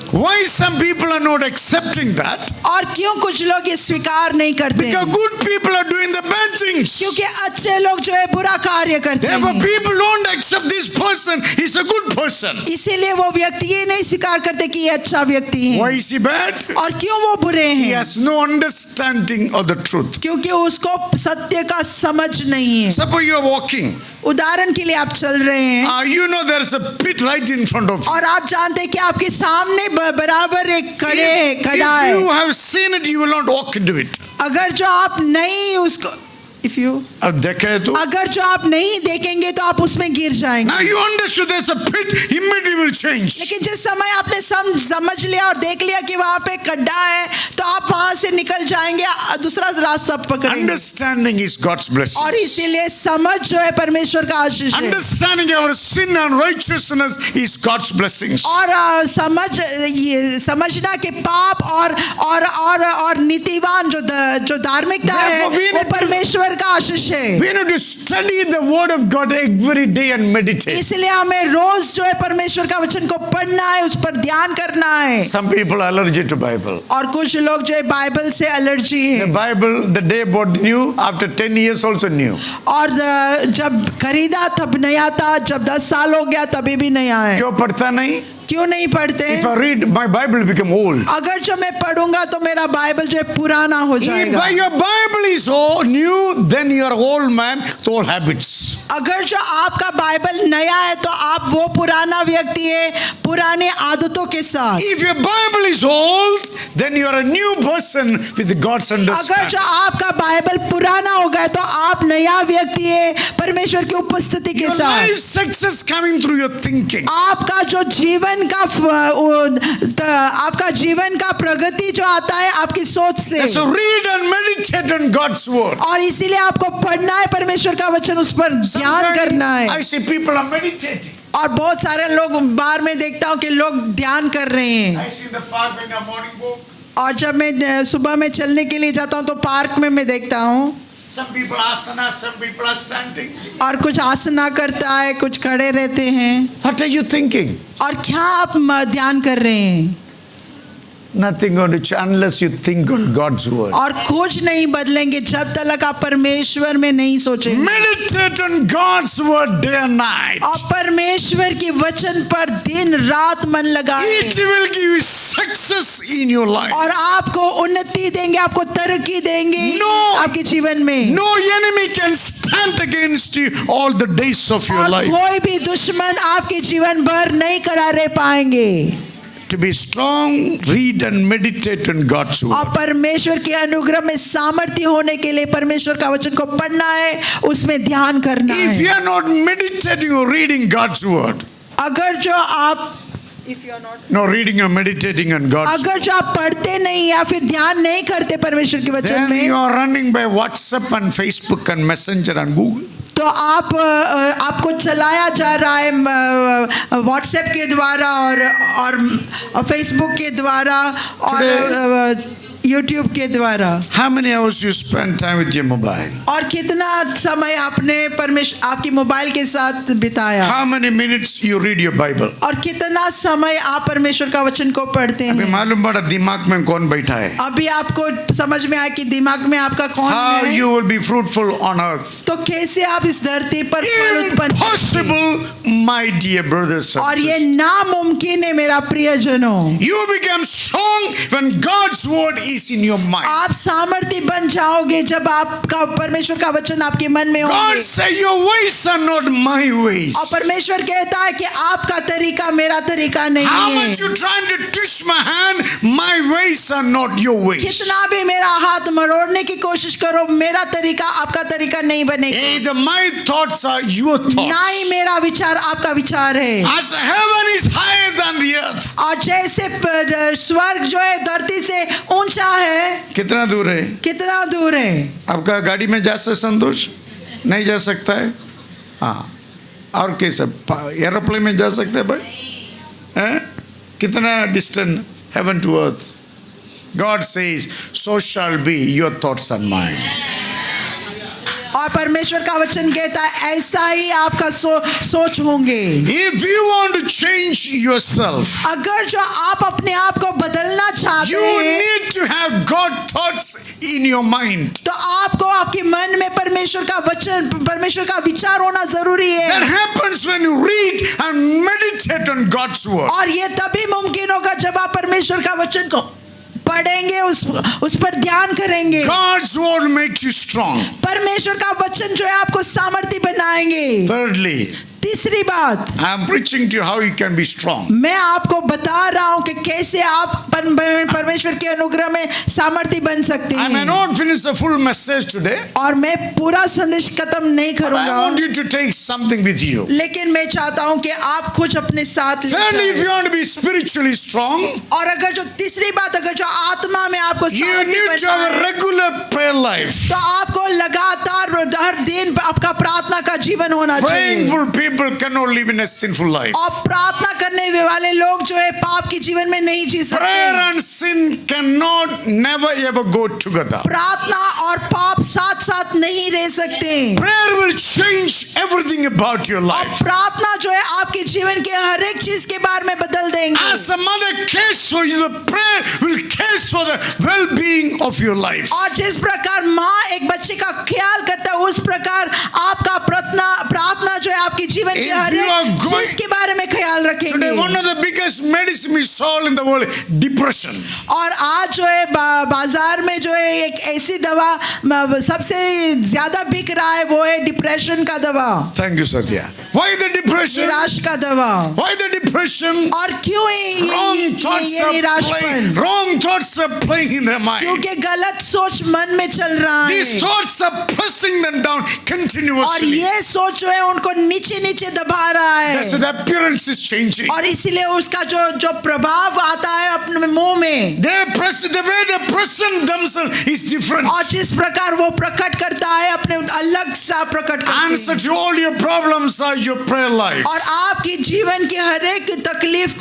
Why some people are not accepting that? और क्यों कुछ लोग ये स्वीकार नहीं करते? Because good people are doing the bad things. क्योंकि अच्छे लोग जो है बुरा कार्य करते Therefore हैं, people don't accept this person. He's a good person. इसीलिए वो व्यक्ति ये नहीं स्वीकार करते कि ये अच्छा व्यक्ति Why है। is he bad? और क्यों वो बुरे He हैं? has no understanding of the truth. क्योंकि उसको सत्य का समझ नहीं है। Suppose you are walking. उदाहरण के लिए आप चल रहे हैं, You know there is a pit right in front of you. और आप जानते हैं कि आपके सामने बराबर एक खड़ा If है। you have seen it, you will not walk into it. अगर जो आप नहीं उसको इफ यू अब देखे तो अगर जो आप नहीं देखेंगे तो आप उसमें गिर जाएंगे। now you understood there's a pit, immediately will change. लेकिन जिस समय आपने समझ लिया और देख लिया कि वहां पे गड्ढा है तो आप वहां से निकल जाएंगे, दूसरा रास्ता पकड़ेंगे। Understanding is God's blessing. और इसीलिए समझ जो है परमेश्वर का आशीष है। Understanding our sin and righteousness is God's blessings. और समझना कि पाप और नीतिवान जो धार्मिकता है वो परमेश्वर का आशीष है। We need to study the word of God every day and meditate. इसलिए हमें रोज जो है परमेश्वर का वचन को पढ़ना है, उस पर ध्यान करना है। Some people are allergic to Bible. और कुछ लोग जो है बाइबल से एलर्जी है। The Bible, the day bought new, after 10 years also new. और जब खरीदा तब नया था, जब 10 साल हो गया तभी भी नया है। क्यों पढ़ता नहीं? क्यों नहीं पढ़ते? If I read, my Bible will become old. अगर जो मैं पढ़ूंगा तो मेरा बाइबल जो है पुराना हो If जाएगा। your Bible is old, new, then you are old man to old habits. अगर जो आपका बाइबल नया है तो आप वो पुराना व्यक्ति है पुराने आदतों के साथ। If your Bible is old, then you are a new person with God's अगर understanding. जो आपका बाइबल पुराना हो गया तो आप नया व्यक्ति है परमेश्वर की उपस्थिति के Your साथ। life success coming through your thinking. आपका जो आपका जीवन का प्रगति जो आता है आपकी सोच से। So read and meditate on God's word. और इसीलिए आपको पढ़ना है परमेश्वर का वचन, उस पर ध्यान करना I है। see people are meditating. और बहुत सारे लोग बाहर में देखता हूँ कि लोग ध्यान कर रहे हैं। I see the park in the morning walk. और जब मैं सुबह में चलने के लिए जाता हूँ तो पार्क में मैं देखता हूँ। Some people asana, some people are standing. और कुछ आसना करता है, कुछ खड़े रहते हैं। What are you thinking? और क्या आप ध्यान कर रहे हैं? Nothing going to change unless you think on God's word. और कुछ नहीं बदलेंगे जब तक आप परमेश्वर में नहीं सोचेंगे। Meditate on God's word day and night. और परमेश्वर के वचन पर दिन रात मन लगाएं। It will give you success in your life. और आपको उन्नति देंगे, आपको तरक्की देंगे आपके जीवन में। No enemy can stand against you all the days of your और life. कोई भी दुश्मन आपके जीवन भर नहीं खड़ा रह पाएंगे। To be strong, read and meditate on God's और word. परमेश्वर के अनुग्रह में सामर्थ्य होने के लिए परमेश्वर का वचन को पढ़ना है, उसमें ध्यान करना If है। you are not meditating or reading God's word, अगर जो आप no reading or meditating on God's word, अगर जो आप पढ़ते नहीं या फिर ध्यान नहीं करते परमेश्वर के वचन then में, you are running by WhatsApp and Facebook and Messenger and Google. तो आपको चलाया जा रहा है व्हाट्सएप के द्वारा और फेसबुक के द्वारा और यूट्यूब के द्वारा। How many hours you spend time with your mobile? और कितना समय आपने आपकी मोबाइल के साथ बिताया? How many minutes you read your Bible? और कितना समय आप परमेश्वर का वचन को पढ़ते अभी हैं? मालूम पड़ा दिमाग में कौन बैठा है? अभी आपको समझ में आया कि दिमाग में आपका कौन How है? you will be fruitful on earth? तो कैसे आप इस धरती पर फल उत्पन्न करेंगे? Impossible, my dear brothers and और ये sisters. नामुमकिन है मेरा प्रियजनों। You become strong when God's word is in your mind. आप सामर्थ्य बन जाओगे जब आपका परमेश्वर का वचन आपके मन में God होगा। say your ways are not my ways. और परमेश्वर कहता है कि आपका तरीका मेरा तरीका नहीं How है। much you trying to twist my hand, my ways are not your ways. कितना भी मेरा हाथ मरोड़ने की कोशिश करो, मेरा तरीका आपका तरीका नहीं बनेगा। Either my thoughts are your thoughts. ना ही मेरा विचार आपका विचार है। As heaven is higher than the earth. और जैसे स्वर्ग जो है धरती से ऊंचा है, कितना दूर है? कितना दूर है? आपका गाड़ी में जा सकता संतोष? नहीं जा सकता है? हाँ। और कैसे एरोप्लेन में जा सकते हैं भाई? हैं? कितना distance heaven to earth? God says, so shall be your thoughts and mine. और परमेश्वर का वचन कहता है ऐसा ही आपका सोच होंगे। If you want to change yourself, अगर जो आप अपने आप को बदलना चाहते you हैं need to have God thoughts in your mind. तो आपको आपके मन में परमेश्वर का वचन, परमेश्वर का विचार होना जरूरी That है। happens when you read and meditate on God's word. और ये तभी मुमकिन होगा जब आप परमेश्वर का वचन को पढ़ेंगे, उस पर ध्यान करेंगे। God's word makes you strong. परमेश्वर का वचन जो है आपको सामर्थ्य बनाएंगे। Thirdly, तीसरी बात, I am preaching to you how you can be strong. मैं आपको बता रहा हूं कि कैसे आप परमेश्वर के अनुग्रह में सामर्थ्य बन सकते I may हैं। not finish the full message today, और मैं पूरा संदेश खत्म नहीं but I करूंगा, want you to take something with you. लेकिन मैं चाहता हूं कि आप कुछ अपने साथ ले Thirdly, if जाएं। you want to be spiritually strong, और अगर जो तीसरी बात, अगर जो आत्मा में आपको you सामर्थ्य need to have बनना a है, regular prayer life. तो आपको लगातार हर दिन आपका प्रार्थना का जीवन होना चाहिए। Prayingful people cannot live in a sinful life. और प्रार्थना करने वाले लोग जो है पाप के जीवन में नहीं जी Prayer सकते। and sin cannot never ever go together. प्रार्थना और पाप साथ साथ नहीं रह सकते। Prayer will change everything about your और life. प्रार्थना जो है आपके जीवन के हर एक चीज के बारे में बदल देंगे। As a mother cares for you, the prayer will care for the well-being of your life. और जिस प्रकार माँ एक बच्चे का ख्याल करता है, उस प्रकार आपका प्रार्थना जो है आपके जीवन के If हर you are एक going- चीज के बारे में ख्याल रखेंगे। Today, one of the biggest medicine we sold in the world, depression. और आज जो है बाजार में जो है एक ऐसी दवा सबसे ज्यादा बिक रहा है, वो है डिप्रेशन का दवा, Thank you, Satya. Why the depression? निराश का दवा। Why the depression? और क्यों Wrong thoughts ये are निराशपन? playing. Wrong thoughts are playing in their mind. क्योंकि गलत सोच मन में चल रहा These है, thoughts are pressing them down और continuously. ये सोच जो है उनको नीचे नीचे दबा रहा That's why है, the appearance is changing. और इसीलिए उसका जो प्रभाव आता है अपने मुंह में, The way they present themselves is different. और जिस प्रकार वो प्रकट करता है अपने अलग सा प्रकट करते Answer हैं। to all your problems are your prayer life. और आपके जीवन के हर एक तकलीफ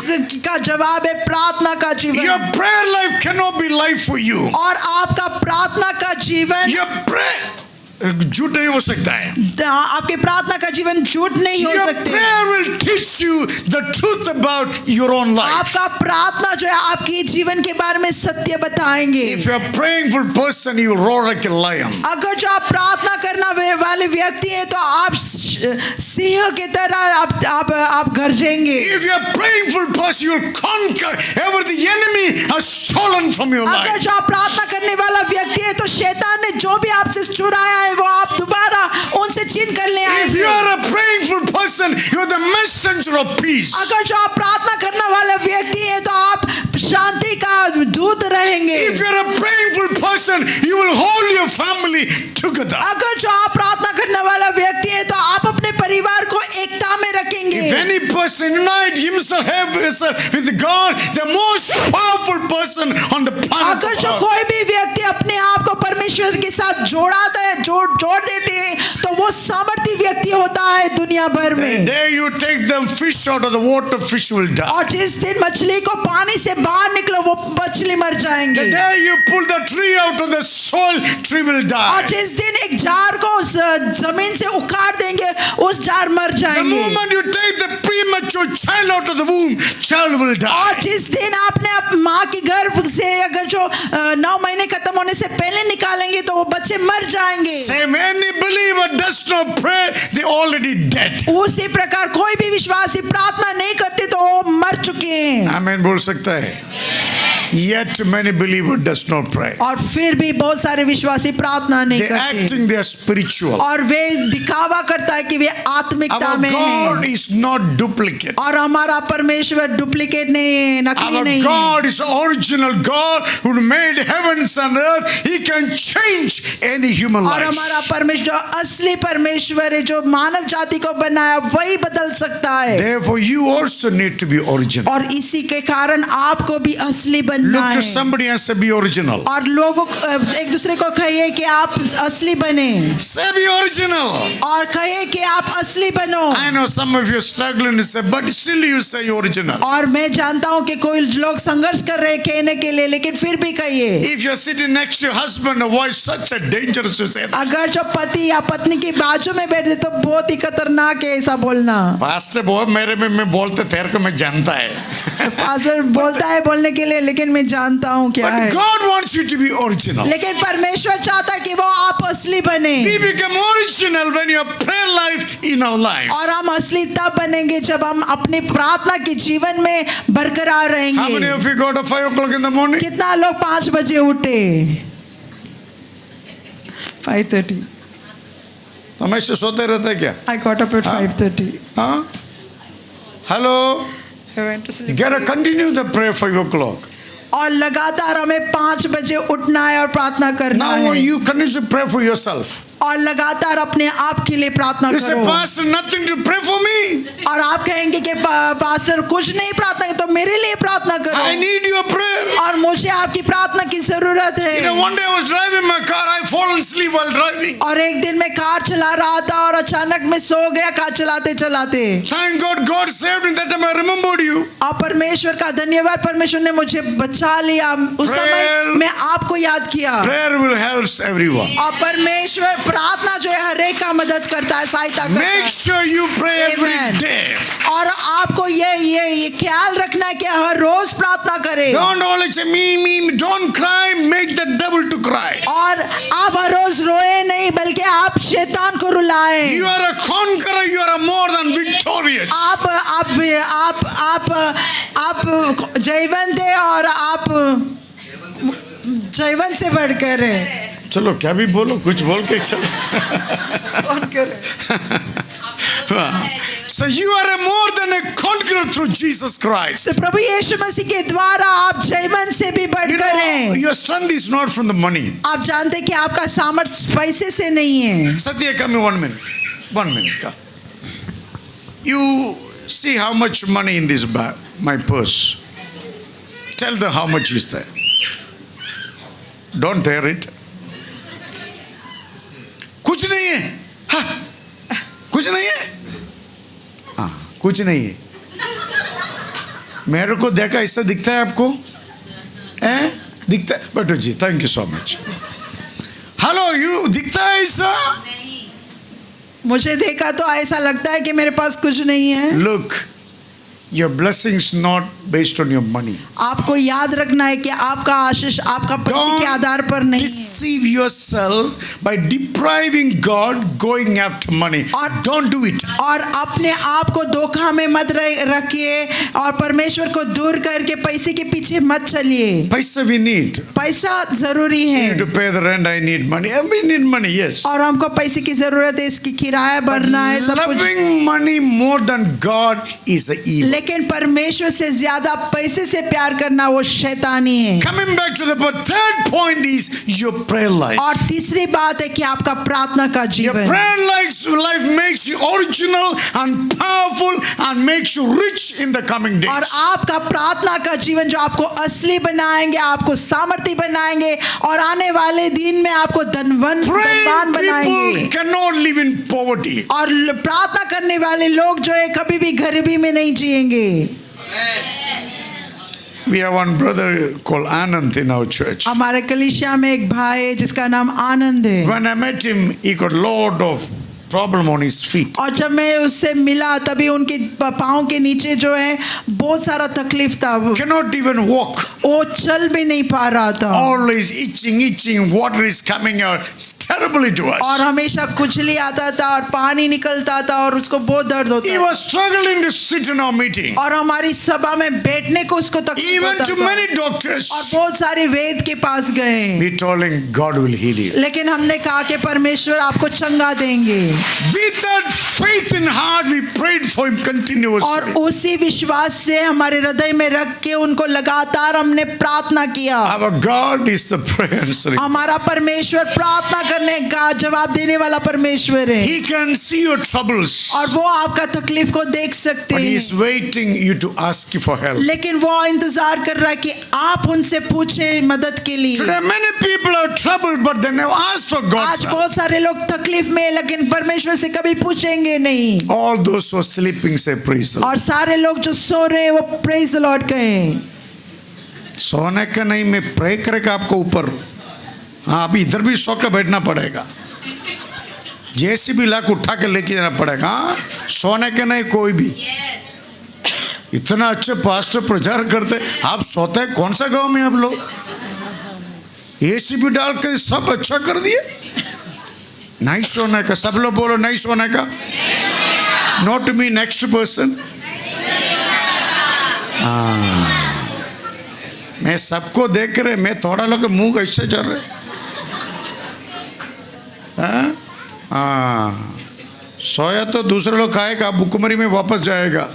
का जवाब है प्रार्थना का Your जीवन। prayer life cannot be life for you. और आपका प्रार्थना का जीवन, Your prayer झूठ नहीं हो सकता है. आपके प्रार्थना का जीवन झूठ नहीं हो Your सकते। prayer will teach you the truth about your own life. आपका प्रार्थना जो है आपके जीवन के बारे में सत्य बताएंगे। If you are a prayingful person, you will roar like a lion. अगर जो आप प्रार्थना करना वाले व्यक्ति हैं तो आप सिंह की तरह आप गरजेंगे। If you are a prayingful person, you will conquer everything the enemy has stolen from your अगर life. जो आप प्रार्थना करने वाला व्यक्ति है तो शैतान ने जो भी आपसे चुराया है वो आप दोबारा उनसे छीन कर ले If आएंगे। you are a prayingful person, you are the messenger of peace. अगर जो आप प्रार्थना करने वाला व्यक्ति है तो आप शांति का दूत रहेंगे। If you are a prayingful person, you will hold your family together. अगर जो आप प्रार्थना करने वाला व्यक्ति है तो आप अपने परिवार को एकता में रखेंगे। If any person unite himself with God, the most powerful person on the planet अगर of जो Earth. कोई भी व्यक्ति अपने आप को परमेश्वर के साथ जोड़ाता है, जोड़ देते हैं, तो वो सामर्थ्य व्यक्ति होता है दुनिया भर The में। day you take them fish out of the water, fish will die. और जिस दिन मछली को पानी से बाहर निकलो वो मछली मर The जाएंगे। day you pull the tree out of the soil, tree will और die. जिस दिन एक झाड़ को उस जमीन से उखाड़ देंगे उस झाड़ मर The जाएंगे। moment you take the premature child out of the womb, child will die. और जिस दिन आपने माँ की गर्भ से अगर जो 9 महीने खत्म होने से पहले निकालेंगे तो वो बच्चे मर जाएंगे। Same, any believer does not pray, they already dead. उसी प्रकार कोई भी विश्वासी प्रार्थना नहीं करते तो वो मर चुके हैं। आमीन बोल सकता है? Yet many believers does not pray. और फिर भी बहुत सारे विश्वासी प्रार्थना नहीं They करते acting they are spiritual. और वे दिखावा करता है कि वे आत्मिकता Our में God हैं। is not duplicate. और हमारा परमेश्वर डुप्लीकेट नहीं है, नकली Our नहीं है। God is original God who made heavens and earth. He can change any human और हमारा life. परमेश्वर असली परमेश्वर है जो मानव जाति को बनाया वही बदल सकता है। Therefore, you also need to be original. और इसी के कारण आपको भी असली बनना Look to है। somebody and say, be original. और लोगों एक दूसरे को कहिए कि आप असली बने Say, be original. और कहिए कि आप असली बनो। I know some of you are struggling to say, but still you say original. और मैं जानता हूँ कि कोई लोग संघर्ष कर रहे हैं कहने के लिए, लेकिन फिर भी कहिए। If you're sitting next to your husband or wife, such a dangerous to say that. अगर जो पति या पत्नी की बाजू में बैठे तो बहुत ही खतरनाक है ऐसा बोलना। Pastor बहुत मेरे में बोलते तेरे को मैं जानता है. पास्टर बोलता है बोलने के लिए, लेकिन मैं जानता हूँ क्या है। But God wants you to be original. लेकिन परमेश्वर चाहता है कि वो आप असली बने। We become original when your prayer life in our life. और हम असली तब बनेंगे जब हम अपनी प्रार्थना के जीवन में बरकरार How many रहेंगे। of you got up 5 o'clock in the morning? कितना लोग 5 बजे उठे? 5:30। हमेशा सोते रहते हैं क्या? I got up at Huh? 5:30. हाँ, hello, I went to sleep. gotta continue the prayer 5 o'clock. और लगातार हमें 5 बजे उठना है और प्रार्थना करना Now है you continue to pray for yourself. और लगातार अपने आप के लिए प्रार्थना You say, करो। Pastor, nothing to pray for me. और आप कहेंगे कि पास्टर कुछ नहीं प्रार्थना तो मेरे लिए प्रार्थना करो। I need your prayer. और मुझे आपकी प्रार्थना की जरूरत है। You know, one day I was driving my car. I fallen asleep while driving. और एक दिन मैं कार चला रहा था और अचानक मैं सो गया कार चलाते चलाते। Thank God, God saved me. That time I remembered you. और परमेश्वर का धन्यवाद, परमेश्वर ने मुझे बचा लिया। उस समय मैं आपको याद किया। Prayer will help everyone. और परमेश्वर प्रार्थना जो है हर एक का मदद करता है, सहायता करता Make है। sure you pray every Amen. day. और आपको ये ख्याल रखना है कि हर रोज प्रार्थना करें। Don't always say me. Don't cry. Make the devil to cry. और आप हर रोज रोए नहीं बल्कि आप शैतान को रुलाएं। You are a conqueror. You are a more than victorious. आप जयवंत है और आप जयवंत से बढ़कर है। चलो क्या भी बोलो, कुछ बोल के चलो। कौन करे? So you are a more than a conqueror through Jesus Christ. तो प्रभु यीशु मसीह के द्वारा आप जयवंत से भी You बढ़कर know, हैं। your strength is not from the money. आप जानते कि आपका सामर्थ्य पैसे से नहीं है। Satya, come here 1 minute. 1 minute. Come. You see how much money in this bag, my purse. Tell them how much is there. Don't tear it. कुछ नहीं है। हाँ, कुछ नहीं है। हाँ, कुछ नहीं है। मेरे को देखा ऐसा दिखता है आपको? दिखता है? बैठो जी, thank you so much. Hello, you दिखता है ऐसा? मुझे देखा तो ऐसा लगता है कि मेरे पास कुछ नहीं है। Look, your blessings not based on your money. आपको याद रखना है कि आपका आशीष आपका पैसे के आधार पर Don't नहीं है। deceive yourself by depriving God going after money. Don't do it. और अपने आप को धोखा में मत रखिए और परमेश्वर को दूर करके पैसे के पीछे मत चलिए। पैसा we need. पैसा जरूरी I है need to pay the rent. I need money. We need money, yes. और हमको पैसे की जरूरत है, इसकी किराया भरना है, सब कुछ। Loving money more than God is the evil. लेकिन परमेश्वर से ज्यादा पैसे से प्यार करना वो शैतानी है। Coming back to the third point is your prayer life. और तीसरी बात है कि आपका प्रार्थना का Your जीवन। prayer life makes you original and powerful and makes you rich in the coming days. और आपका प्रार्थना का जीवन जो आपको असली बनाएंगे, आपको सामर्थ्य बनाएंगे और आने वाले दिन में आपको धनवान Praying बनाएंगे। people cannot live in poverty. और प्रार्थना करने वाले लोग जो है कभी भी गरीबी में नहीं जिएंगे। We have one brother called Anand in our church. हमारे कलीसिया में एक भाई है जिसका नाम आनंद है। When I met him, he got a lot of problem on his feet. और जब मैं उससे मिला तभी उनके पाँव के नीचे जो है बहुत सारा तकलीफ था। Cannot even walk. वो चल भी नहीं पा रहा था। Always itching. Water is coming out. It's terribly to us. और हमेशा खुजली आता था और पानी निकलता था और उसको बहुत दर्द होता He था। was struggling to sit in our meeting. और हमारी सभा में बैठने को उसको तकलीफ Even होता to था। many doctors. और बहुत सारे वेद के पास गए, We told him God will heal you. लेकिन हमने कहा कि परमेश्वर आपको चंगा देंगे। With that faith in heart, we prayed for him और continuously. उसी विश्वास से हमारे हृदय में रख के उनको लगातार हमने प्रार्थना किया। Our God is the prayer answering. हमारा परमेश्वर प्रार्थना करने का जवाब देने वाला परमेश्वर है। He can see your troubles, और वो आपका तकलीफ को देख सकते but he हैं, is waiting you to ask you for help. लेकिन वो इंतजार कर रहा है कि आप उनसे पूछे मदद के लिए। Today many people are troubled, but they never ask for God's आज help. बहुत सारे लोग तकलीफ में लेकिन परमेश्वर से कभी पूछेंगे नहीं। All those who are sleeping say praise the Lord. और सारे लोग जो सो रहे हैं वो प्रेज द लॉर्ड कहें। सोने का नहीं, मैं प्रे करेगा आपको ऊपर। हाँ, अभी इधर भी सो के बैठना पड़ेगा, जैसे भी लाख उठा के लेके जाना पड़ेगा। हाँ, सोने के नहीं कोई भी। इतना अच्छे पास्टर प्रचार करते, आप सोते हैं कौन सा गांव में आप लोग? एसी भी डाल के सब अच्छा कर दिए। नहीं सोने का, सब लोग बोलो नहीं सोने का। Not me, next person. मैं सबको देख रहे, मैं थोड़ा लोग मुंह कैसे चल रहे। हाँ? हाँ, सोया तो दूसरे लोग खाएगा, भुखमरी में वापस जाएगा।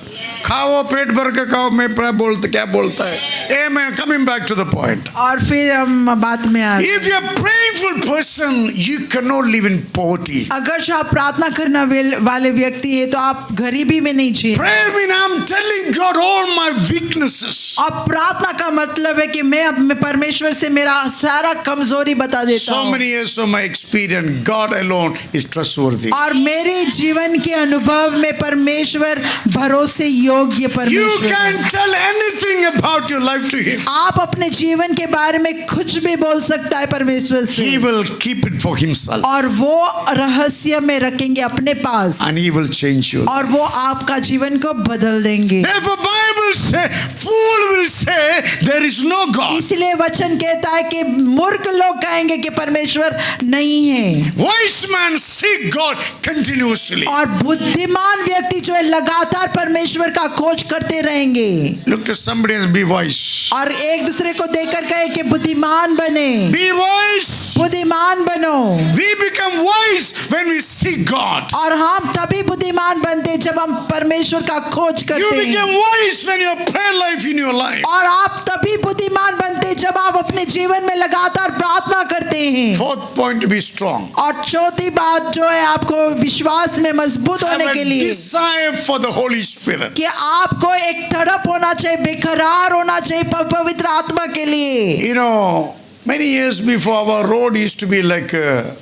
खाओ, पेट भर के खाओ। मैं क्या बोलता है? Amen. Coming back to the point. और फिर हम बात में आ If you're a prayerful person, you cannot live in poverty. अगर जो आप प्रार्थना करने वाले व्यक्ति है तो आप गरीबी में नहीं जिए। Prayer means I'm telling God all my weaknesses. और प्रार्थना का मतलब है कि मैं परमेश्वर से मेरा सारा कमजोरी बता देता So हूँ। many years of my experience, God alone is trustworthy. और मेरे जीवन के अनुभव में परमेश्वर भरोसे योग्य You परमेश्वर है। can tell anything about your life to Him. आप अपने जीवन के बारे में कुछ भी बोल सकता है परमेश्वर से, He will keep it for Himself. और वो रहस्य में रखेंगे अपने पास, And He will change you. और वो आपका जीवन को बदल देंगे। Therefore, Bible say, fool will say there is no God. इसलिए वचन कहता है कि मूर्ख लोग कहेंगे कि परमेश्वर नहीं है, Wise man seek God continuously. और बुद्धिमान व्यक्ति जो है लगातार परमेश्वर का खोज करते रहेंगे। Look to somebody and be wise. और एक दूसरे को देखकर कहे कि बुद्धिमान बने, Be wise. बुद्धिमान बनो। We become wise when we seek God. और हम तभी बुद्धिमान बनते जब हम परमेश्वर का खोज You करते हैं, become wise when your prayer life in your life. और आप तभी बुद्धिमान बनते जब आप अपने जीवन में लगातार प्रार्थना करते हैं। Fourth point, to be strong. और चौथी बात जो है आपको विश्वास में मजबूत Have होने a के लिए desire for the Holy Spirit. कि आपको एक तड़प होना चाहिए, बेकरार होना चाहिए पवित्र आत्मा के लिए। You know, many years before, our road used to be like a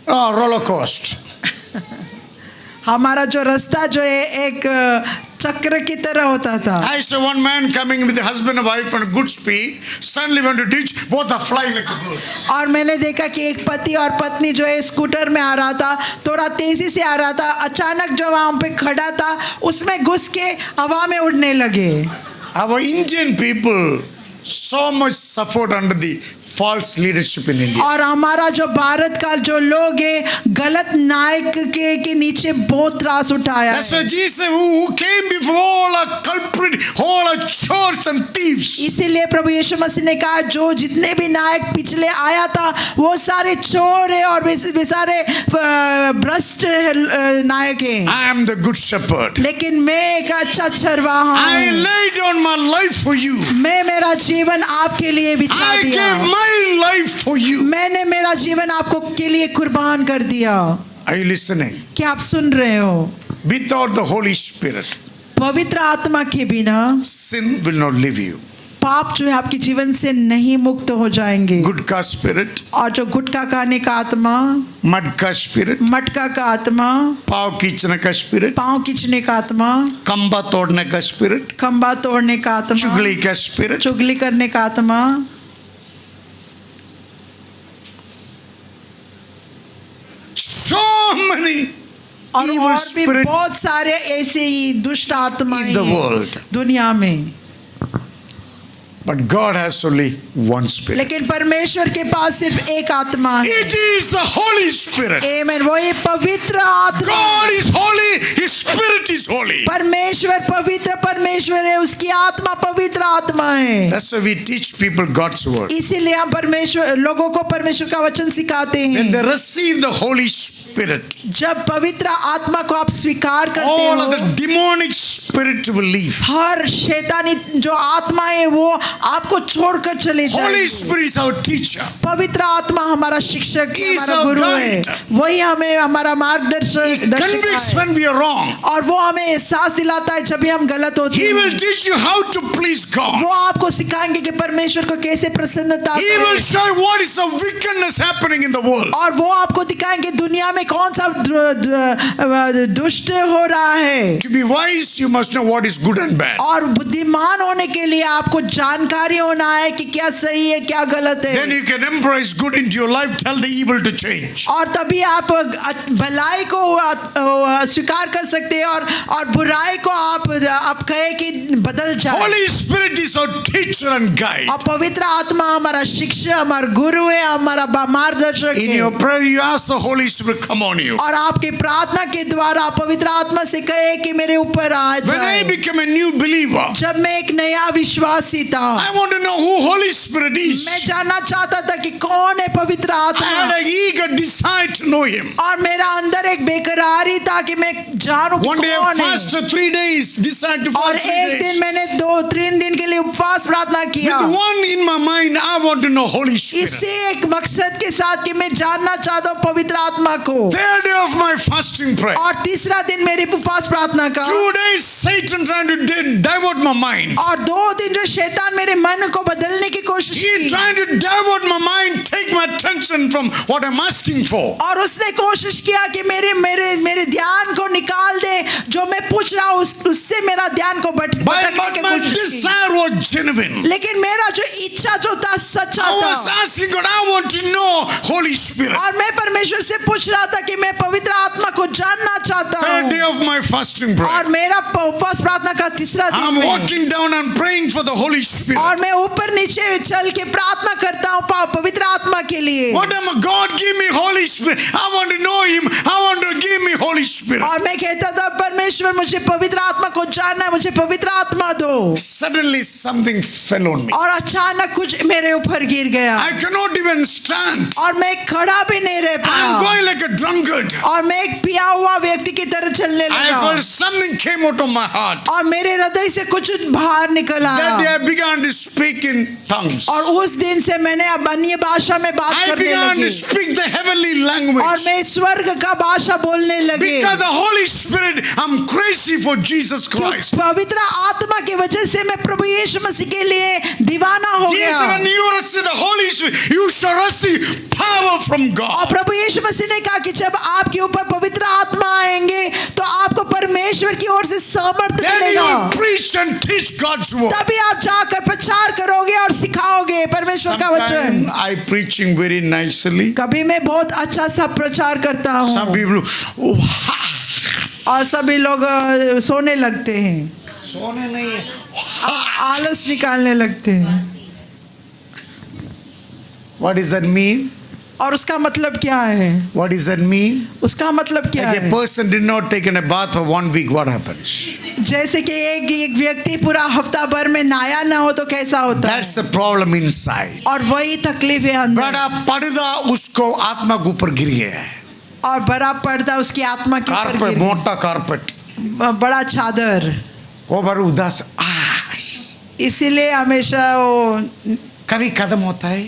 roller coaster. हमारा जो रास्ता जो है एक चक्र की तरह होता था। I saw one man coming with a husband and wife on a good speed. Suddenly went to ditch. Both are flying like birds. और मैंने देखा कि एक पति और पत्नी जो है स्कूटर में आ रहा था, थोड़ा तेजी से आ रहा था, अचानक जो वहाँ पे खड़ा था उसमें घुस के हवा में उड़ने लगे। Our Indian people so much suffered under the false leadership in India. और हमारा जो भारत का जो लोग है गलत नायक के नीचे बहुत त्रास उठाया That's है। why Jesus, who came before all our culprit, all our chores and thieves. इसीलिए प्रभु यीशु मसीह ने कहा जो जितने भी नायक पिछले आया था वो सारे चोर है और वे सारे भ्रष्ट नायक हैं। I am the good shepherd. लेकिन मैं एक अच्छा चरवाहा I हूँ। laid down my life for you. मैं मेरा जीवन आपके लिए बिछा I दिया। gave my life for you. मैंने मेरा जीवन आपको के लिए कुर्बान कर दिया। Are you listening? क्या आप सुन रहे हो? Without the Holy Spirit, पवित्र आत्मा के बिना sin will not leave you. पाप जो है आपके जीवन से नहीं मुक्त हो जाएंगे। Good का spirit, और जो गुटखा खाने का आत्मा, mud का spirit, मटका का आत्मा, पाव खींचने का spirit, पांव खींचने का आत्मा, खंबा तोड़ने का spirit, खंबा तोड़ने का आत्मा, चुगली का spirit, चुगली करने का आत्मा, so many और evil और भी spirits बहुत सारे ऐसे ही दुष्ट आत्माएं in the हैं world. दुनिया में। But God has only one spirit. लेकिन परमेश्वर के पास सिर्फ एक आत्मा है। It is the Holy Spirit. आमेन। वो ये पवित्र आत्मा। God is holy, His Spirit is holy. परमेश्वर पवित्र परमेश्वर है, उसकी आत्मा पवित्र आत्मा है। That's why we teach people God's word. इसीलिए हम परमेश्वर लोगों को परमेश्वर का वचन सिखाते When हैं। they receive the Holy Spirit, जब पवित्र आत्मा को आप स्वीकार करते all of हो, the demonic spirit will leave. हर शैतानी जो आत्मा है वो आपको छोड़कर चले Holy जाएंगे। Spirit is our teacher. पवित्र आत्मा हमारा शिक्षक He is हमारा our गुरु है, guide. वही हमें हमारा He मार्गदर्शक convicts है। when we are wrong. और वो हमें एहसास दिलाता है जब भी हम गलत होते He will हैं। teach you how to please God. वो आपको सिखाएंगे कि परमेश्वर को कैसे प्रसन्नता He will करें। show you what is the wickedness happening in the world. और वो आपको दिखाएंगे दुनिया में कौन सा दुष्ट हो रहा है। To be wise, you must know what is good and bad. और बुद्धिमान होने के लिए आपको जानकारी होना है कि क्या सही है क्या गलत Then है। you can embrace good into your life, tell the evil to change. और तभी आप भलाई को स्वीकार कर सकते हैं और बुराई को आप कहे कि बदल जाए। Holy Spirit is our teacher and guide. और पवित्र आत्मा हमारा शिक्षक हमारा गुरु है, हमारा मार्गदर्शक In है। your prayer, you ask the Holy Spirit, come on you. और आपके प्रार्थना के द्वारा पवित्र आत्मा से कहे कि मेरे ऊपर आ When I जाए। become a new believer, जब मैं एक नया विश्वासी था I want to know who Holy Spirit is. मैं जानना चाहता था कि कौन है पवित्र I आत्मा, had an eager desire to know Him. और मेरा अंदर एक बेकरारी था कि मैं जानूं कि One day I कौन है। fasted 3 days, decided to और fast 3 एक दिन days. मैंने 2-3 दिन के लिए उपवास प्रार्थना किया, With one in my mind, I want to know Holy Spirit. इसी एक मकसद के साथ कि मैं जानना चाहता हूँ पवित्र आत्मा को। Third day of my fasting prayer. और तीसरा दिन मेरी उपवास प्रार्थना का, 2 days Satan trying to divert my mind. और 2 दिन जो शैतान मेरे मन को बदलने की कोशिश He की, trying to divert my mind, take my attention from what I'm asking for. और उसने कोशिश किया कि मेरे मेरे मेरे ध्यान को निकाल दे, जो मैं पूछ रहा हूँ उससे मेरा ध्यान को But भटकने की my कोशिश की। desire was genuine. लेकिन मेरा जो इच्छा जो था सच्चा I was था, asking God, I want to know Holy Spirit. और मैं परमेश्वर से पूछ रहा था कि मैं पवित्र आत्मा को जानना चाहता Third day हूँ। of my fasting prayer. और मेरा उपवास प्रार्थना का तीसरा दिन I'm में, walking down and praying for the Holy Spirit. और मैं ऊपर नीचे चल के प्रार्थना करता हूँ पवित्र आत्मा के लिए। What am God give me Holy Spirit? I want to know Him. I want to give me Holy Spirit. और मैं कहता था परमेश्वर मुझे पवित्र आत्मा को जानना है, मुझे पवित्र आत्मा दो। Suddenly something fell on me. और अचानक कुछ मेरे ऊपर गिर गया, I cannot even stand. और मैं खड़ा भी नहीं रह I'm पाया, going like a drunkard. और मैं एक पिया हुआ व्यक्ति की तरह चलने I लगा, felt something came out of my heart. और मेरे हृदय से कुछ बाहर निकल That day आया, I began to speak in tongues. और उस दिन से मैंने अब अन्य भाषा में बात I करने began to लगी, speak the heavenly और language. मैं स्वर्ग का भाषा बोलने लगी, Because the Holy Spirit, I'm crazy for Jesus Christ. क्योंकि पवित्र आत्मा की वजह से मैं प्रभु यीशु मसीह के लिए दीवाना हो Jesus, गया। when you receive the Holy Spirit, you shall receive power from और God. प्रभु यीशु मसीह ने कहा कि जब आपके ऊपर पवित्र आत्मा आएंगे तो आपको परमेश्वर की ओर से सामर्थ्य Then you मिलेगा, will preach and teach God's word. तभी आप जाकर प्रचार करोगे और सिखाओगे परमेश्वर का वचन। Sometimes I preaching very nicely. कभी मैं बहुत अच्छा सा प्रचार करता Some हूँ, people, oh, ha. और सभी लोग सोने लगते हैं, सोने नहीं है. आलस निकालने लगते हैं। What does that mean? और उसका मतलब क्या है? What does that mean? उसका मतलब क्या If a है? person did not take in a bath for 1 week, what happens? जैसे कि एक व्यक्ति पूरा हफ्ता भर में नहाया ना हो तो कैसा होता है? That's the problem inside. और वही तकलीफ है अंदर, बड़ा पर्दा उसको आत्मा के ऊपर गिर गया है. और बड़ा पर्दा उसकी आत्मा के ऊपर कारपेट, गिर गया। मोटा कारपेट. बड़ा चादर, वो बार उदास. इसीलिए हमेशा वो कभी कदम होता है.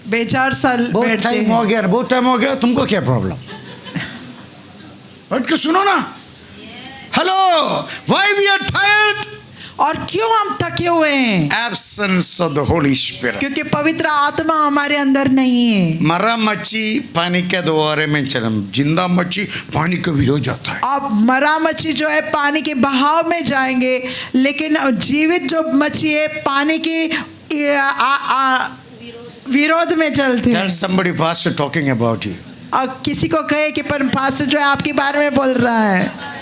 बेचार साल बहुत बैठते टाइम हो हैं। गया, बहुत टाइम हो गया. तुमको क्या प्रॉब्लम? बैठ के सुनो ना. Hello, why we are tired? और क्यों हम थके हुए हैं? Absence of the Holy Spirit. क्योंकि पवित्र आत्मा हमारे अंदर नहीं है। मरा मच्छी पानी के द्वारे में चलम, जिंदा मच्छी पानी के विरोध जाता है. अब मरा मच्छी जो है पानी के बहाव में जाएंगे, लेकिन जीवित जो मच्छी है पानी के विरोध में चलते हैं। Tell somebody, pastor talking about you. और किसी को कहे कि पर पास्टर जो है आपके बारे में बोल रहा है।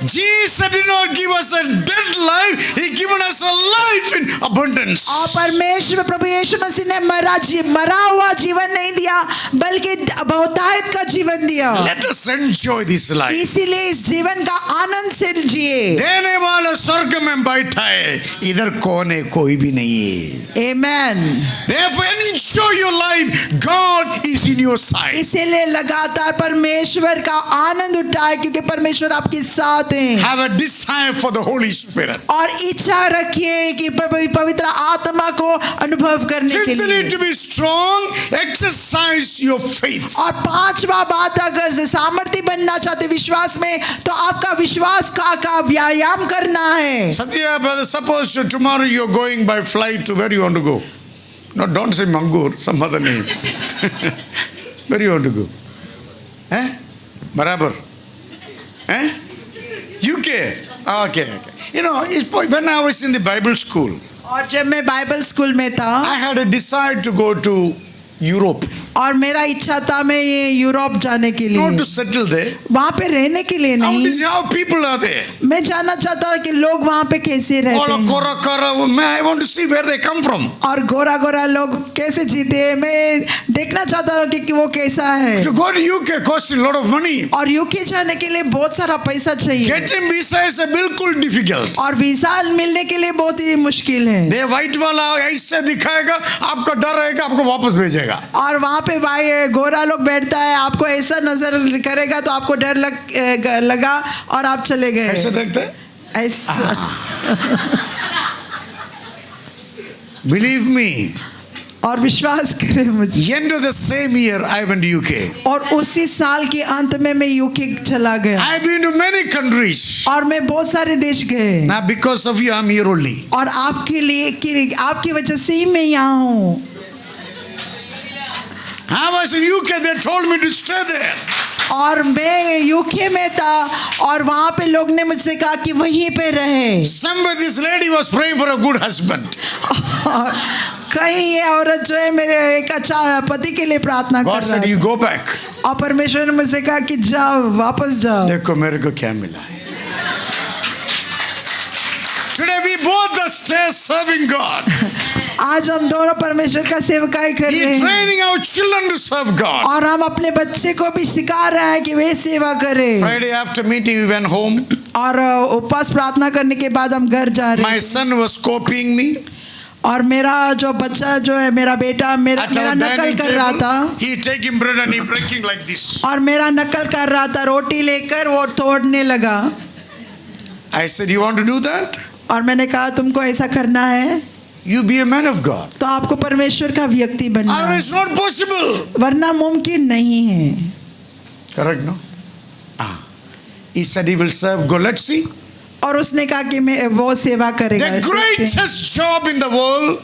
Jesus did not give us a dead life, He given us a life in abundance. और परमेश्वर प्रभु यीशु मसीह ने मरा हुआ जीवन नहीं दिया, बल्कि बहुतायत का जीवन दिया। Let us enjoy this life. इसीलिए इस जीवन का आनंद से जिए। देने वाला स्वर्ग में बैठा है, इधर कौन है? कोई भी नहीं है. Amen। Therefore enjoy your life. God is in your side. इसीलिए लगातार परमेश्वर का आनंद उठाए, क्योंकि परमेश्वर आपके साथ हैं। Have a desire for the Holy Spirit. और इच्छा रखिए कि पवित्र आत्मा को अनुभव करने के Fifthly, लिए। to be strong, exercise your faith. और 5वां बात, अगर सामर्थ्य बनना चाहते विश्वास में, तो आपका विश्वास का व्यायाम करना है। Satya, brother, suppose tomorrow you're going by flight to where you want to go. No, don't say Mangur, some other name. Where you want to go? Barabar? UK? Okay. You know, when I was in the Bible school, और जब मैं Bible school में था, I had a desire to go to Europe. और मेरा इच्छा था मैं ये यूरोप जाने के Not लिए, to settle there. वहाँ पे रहने के लिए I want to नहीं। see how people are there. मैं जानना चाहता हूँ कि लोग वहाँ पे कैसे रहते All हैं, kora kara. I want to see where they come from. और गोरा गोरा लोग कैसे जीते हैं। मैं देखना चाहता हूँ कि वो कैसा है। To go to UK costs a lot of money. और यूके जाने के लिए बहुत सारा पैसा चाहिए, Getting visa is a बिल्कुल difficult. और वीजा मिलने के लिए बहुत ही मुश्किल है। दे व्हाइट वाला ऐसे दिखाएगा, आपका डर रहेगा, आपको वापस भेजेगा। और वहाँ पे भाई गोरा लोग बैठता है, आपको ऐसा नजर करेगा तो आपको डर लगा और आप चले गए। ऐसे देखते हैं? ऐसा Believe me, और विश्वास करें मुझे, end of the same year I went to UK. और उसी साल के अंत में मैं यूके चला गया, I've been to many countries. और मैं बहुत सारे देश गए। Now because of you I'm here only. और आपके लिए आपकी वजह से ही मैं यहाँ हूँ। I was in UK, they told me to stay there. और मैं यूके में था, और वहाँ पे लोग ने मुझसे कहा कि वहीं पे रहे। Somewhere this lady was praying for a good husband. और कहीं ये औरत जो है मेरे एक अच्छा पति के लिए प्रार्थना कर God रहा said you है, go back. और परमेश्वर ने मुझसे कहा कि जाओ, वापस जाओ। देखो मेरे को क्या मिला है। Today we both are stay serving God. आज हम दोनों परमेश्वर का सेवकाई कर We रहे are हैं, training our children to serve God. और हम अपने बच्चे को भी सिखा रहे हैं कि वे सेवा करें। Friday after meeting we went home. और उपवास प्रार्थना करने के बाद हम घर जा रहे My हैं, son was copying me. और मेरा जो बच्चा जो है, मेरा बेटा मेरा At our नकल dining कर रहा था, table, he taking bread and he breaking like this. और मेरा नकल कर रहा था, रोटी लेकर वो तोड़ने लगा। I said, you want to do that? और मैंने कहा तुमको ऐसा करना है You be a man of God. तो आपको परमेश्वर का व्यक्ति बनना Or है, it's not possible. वरना मुमकिन नहीं है। Correct, no? He said he will serve God. Let's see. और उसने कहा कि मैं वो सेवा करेगा। The greatest job in the world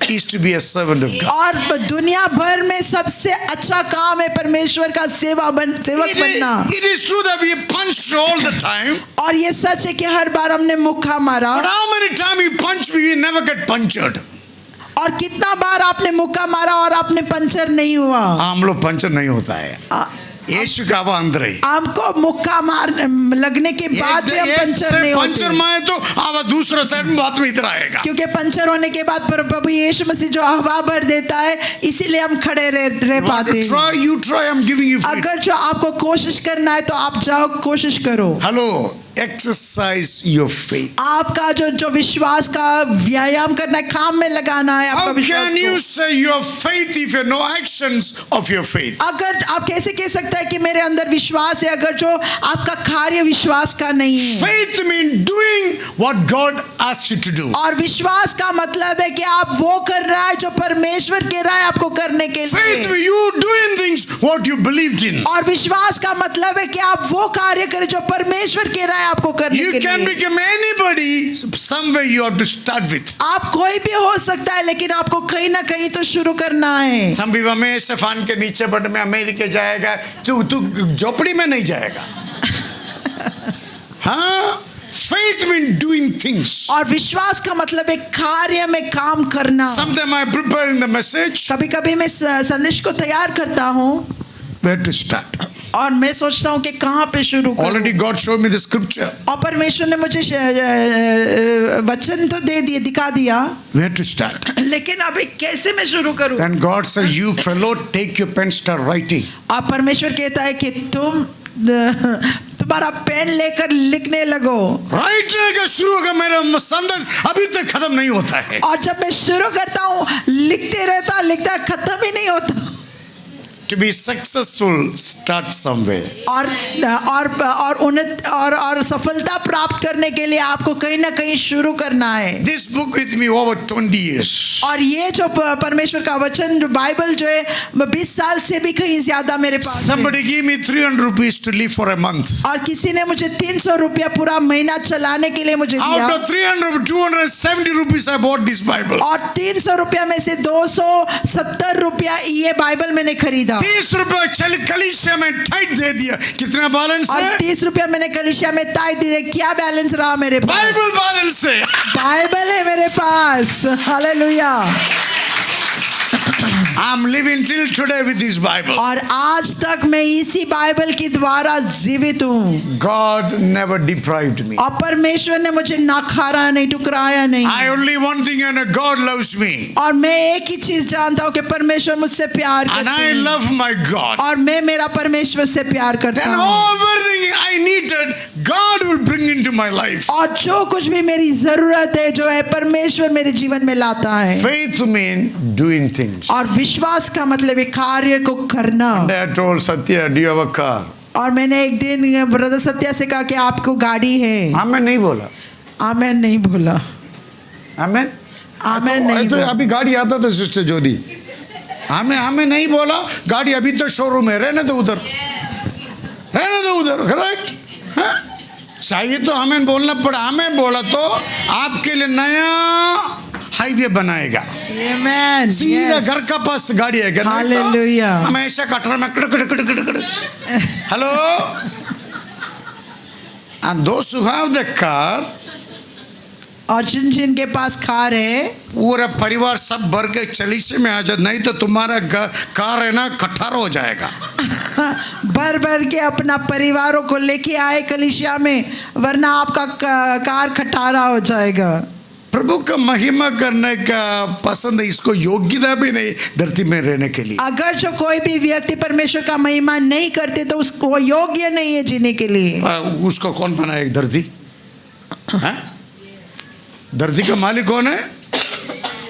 is to be a servant of God. और दुनिया भर में सबसे अच्छा काम है परमेश्वर का सेवक बनना। It is true that we punched all the time. और ये सच है कि हर बार हमने मुक्का मारा। But how many times you punch me, we never get punctured. और कितना बार आपने मुक्का मारा और आपने पंचर नहीं हुआ। हम लोग पंचर नहीं होता है। यीशु का वो अंदर है। हमको मुक्का मार लगने के बाद भी हम पंचर नहीं होते, पंचर मारे तो आवाज दूसरा साइड में बात में इधर आएगा। क्योंकि पंचर होने के बाद प्रभु यीशु मसीह जो हवा भर देता है, इसीलिए हम खड़े रह पाते हैं। Try, you try. I'm giving you freedom. अगर जो आपको कोशिश करना है तो आप जाओ, कोशिश करो। Hello, exercise your faith. आपका जो विश्वास का व्यायाम करना है, काम में लगाना है आपका How विश्वास can you को। say you have faith if you have no actions of your faith? अगर आप कैसे कह सकते हैं कि मेरे अंदर विश्वास है, अगर जो आपका कार्य विश्वास का नहीं है। Faith means doing what God asks you to do. और विश्वास का मतलब है कि आप वो कर रहा है जो परमेश्वर कह रहा है आपको करने के Faith लिए। means you doing things what you believed in. और विश्वास का मतलब है कि आप वो कार्य करें जो परमेश्वर कह रहा है आपको करने You के can लिए। become anybody. Somewhere you have to start with. आप कोई भी हो सकता है, लेकिन आपको कहीं ना कहीं तो शुरू करना है। Some people में सफान के नीचे बट में अमेरिका जाएगा, तू झोपड़ी में नहीं जाएगा। हाँ, faith means doing things. और विश्वास का मतलब है कार्य में काम करना। Sometimes I preparing the message. कभी कभी मैं संदेश को तैयार करता हूँ, Where to start? और मैं सोचता हूँ कि कहाँ पे शुरू करूँ। Already God showed me the scripture. और परमेश्वर ने मुझे वचन तो दे दिए, दिखा दिया, Where to start? लेकिन अभी कैसे मैं शुरू करूँ। Then God said, you fellow, take your pen, start writing. और परमेश्वर कहता है कि तुम्हारा पेन लेकर लिखने लगो। राइटने का शुरू होगा, मेरा संदेश अभी तक खत्म नहीं होता है। और जब मैं शुरू करता हूँ, लिखते रहता खत्म ही नहीं होता। To be successful, start somewhere. और सफलता प्राप्त करने के लिए आपको कहीं ना कहीं शुरू करना है। This book with me over 20 years. और ये जो परमेश्वर का वचन, जो बाइबल जो है, 20 साल से भी कहीं ज्यादा मेरे पास है। Somebody gave me 300 rupees to live for a month. और किसी ने मुझे 300 रुपया पूरा महीना चलाने के लिए मुझे दिया। Out of 300, 270 rupees I bought this Bible. और 300 रुपया में से 270 रुपया ये बाइबल मैंने खरीदा। 30 रुपया कलीसिया में टाइट दे दिया। कितना बैलेंस और है? 30 रुपया मैंने कलीसिया में टाइट दिया। क्या बैलेंस रहा मेरे पास? बाइबल बैलेंस है। बाइबल है मेरे पास। Hallelujah. I'm living till today with this Bible. और आज तक मैं इसी बाइबल के द्वारा जीवित हूँ। God never deprived me. और परमेश्वर ने मुझे ना खारा नहीं, टुकराया नहीं। I only one thing and God loves me. और मैं एक ही चीज जानता हूँ कि परमेश्वर मुझसे प्यार And करते I हैं। love my God. और मैं मेरा परमेश्वर से प्यार करता Then हूँ। everything I needed, God will bring into my life. और जो कुछ भी मेरी जरूरत है जो है परमेश्वर मेरे जीवन में लाता है। Faith means doing things. और विश्वास का मतलब है कार्य को करना। And I told Satya, do you have a car? और मैंने एक दिन ब्रदर सत्या से कहा कि आपको गाड़ी है। आमेन नहीं बोला। आमेन नहीं बोला। आमेन? आमेन नहीं तो बोला। अभी गाड़ी आता था सिस्टर ज्योति। हमें नहीं बोला, गाड़ी अभी तो शोरूम है, रहने दो उधर, करेक्ट? चाहिए तो हमें बोलना पड़ा। हमें बोला तो आपके लिए नया हाईवे बनाएगा। Amen. सीधा Yes. घर का पास गाड़ी है क्या? Hallelujah. हमेशा कटरा में hello. And those who have the car, और जिन जिन के पास कार है पूरा परिवार सब भर के चलीसे में आ जाए, नहीं तो तुम्हारा कार है ना कठार हो जाएगा। भर भर के अपना परिवारों को लेके आए कलीसिया में, वरना आपका कार खटारा हो जाएगा। प्रभु का महिमा करने का पसंद है, इसको योग्यता भी नहीं धरती में रहने के लिए। अगर जो कोई भी व्यक्ति परमेश्वर का महिमा नहीं करते तो उसको योग्य नहीं है जीने के लिए। उसको कौन बनाएगा? धरती? धरती का मालिक कौन है?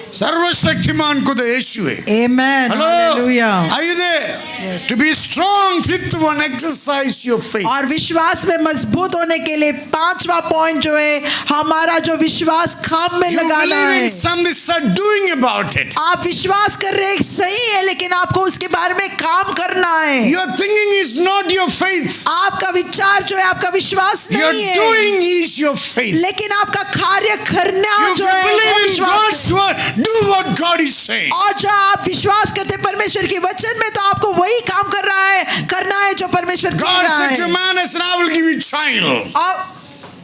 सर्वशक्तिमान खुद यीशु है। Amen. Hallelujah. Are you there? To be strong, fifth one, exercise your faith. और विश्वास में मजबूत होने के लिए पांचवा पॉइंट जो है हमारा जो विश्वास काम में You लगाना believe है। in something, start doing about it. आप विश्वास कर रहे हैं सही है, लेकिन आपको उसके बारे में काम करना है। Your thinking is not your faith. आपका विचार जो है आपका विश्वास Your नहीं है, doing is your faith. लेकिन आपका कार्य करना You जो है वो believe in विश्वास God's word, do what God is saying. और जो आप विश्वास करते हैं परमेश्वर के वचन में, तो आपको वही काम करना है जो परमेश्वर कह God रहा said to है। man, I said, I will give you child.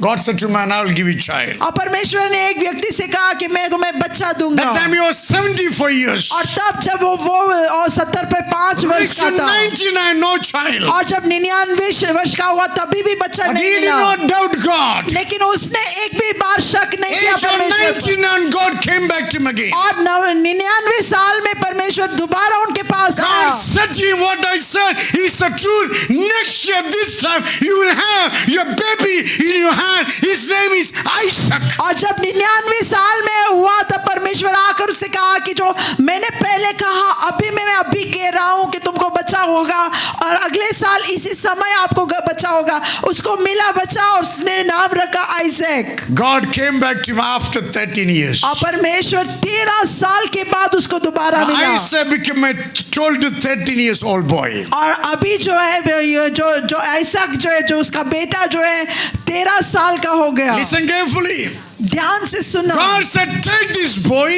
God said to man, I will give you child. और परमेश्वर ने एक व्यक्ति से कहा कि मैं तुम्हें बच्चा दूंगा। That time he was 74 years. और तब जब वो 70 पे 5 वर्ष Reached का to था 99, no child. और जब 99 वर्ष का हुआ तभी भी बच्चा But नहीं he did मिला, not doubt God. लेकिन उसने एक भी बार शक नहीं किया Age of परमेश्वर पर। 99, God came back to him again. और 99 साल में परमेश्वर दोबारा उनके पास God आया। said to him, what I said is the truth. Next year, this time, you will have your baby in your hand. His name is Isaac. और जब 99 साल में हुआ तब परमेश्वर आकर उससे कहा कि जो मैंने पहले कहा अभी मैं अभी कह रहा हूँ कि तुमको बच्चा होगा, और अगले साल इसी समय आपको बच्चा होगा। उसको मिला बच्चा और उसने नाम रखा Isaac. God came back to him after 13 years. और परमेश्वर 13 साल के बाद उसको दोबारा Now, मिला। Isaac became a 12 to 13 years old boy. और अभी जो है जो आइजैक जो है जो उसका बेटा जो है 13 साल का हो गया। Listen carefully. ध्यान से सुनो। God said, take this boy,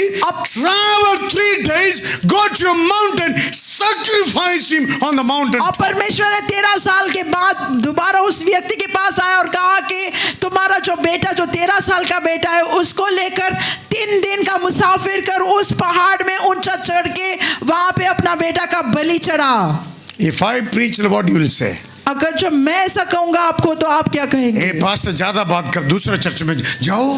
travel 3 days, go to a mountain, sacrifice him on the mountain. और परमेश्वर ने 13 साल के बाद दोबारा उस व्यक्ति के पास आया और कहा कि तुम्हारा जो बेटा जो 13 साल का बेटा है उसको लेकर 3 दिन का मुसाफिर कर उस पहाड़ में ऊंचा चढ़ के वहां पे अपना बेटा का बलि चढ़ा। If I preach, what you will say? अगर जो मैं ऐसा कहूंगा आपको तो आप क्या कहेंगे? ए पास्टर ज्यादा बात कर, दूसरे चर्च में जाओ।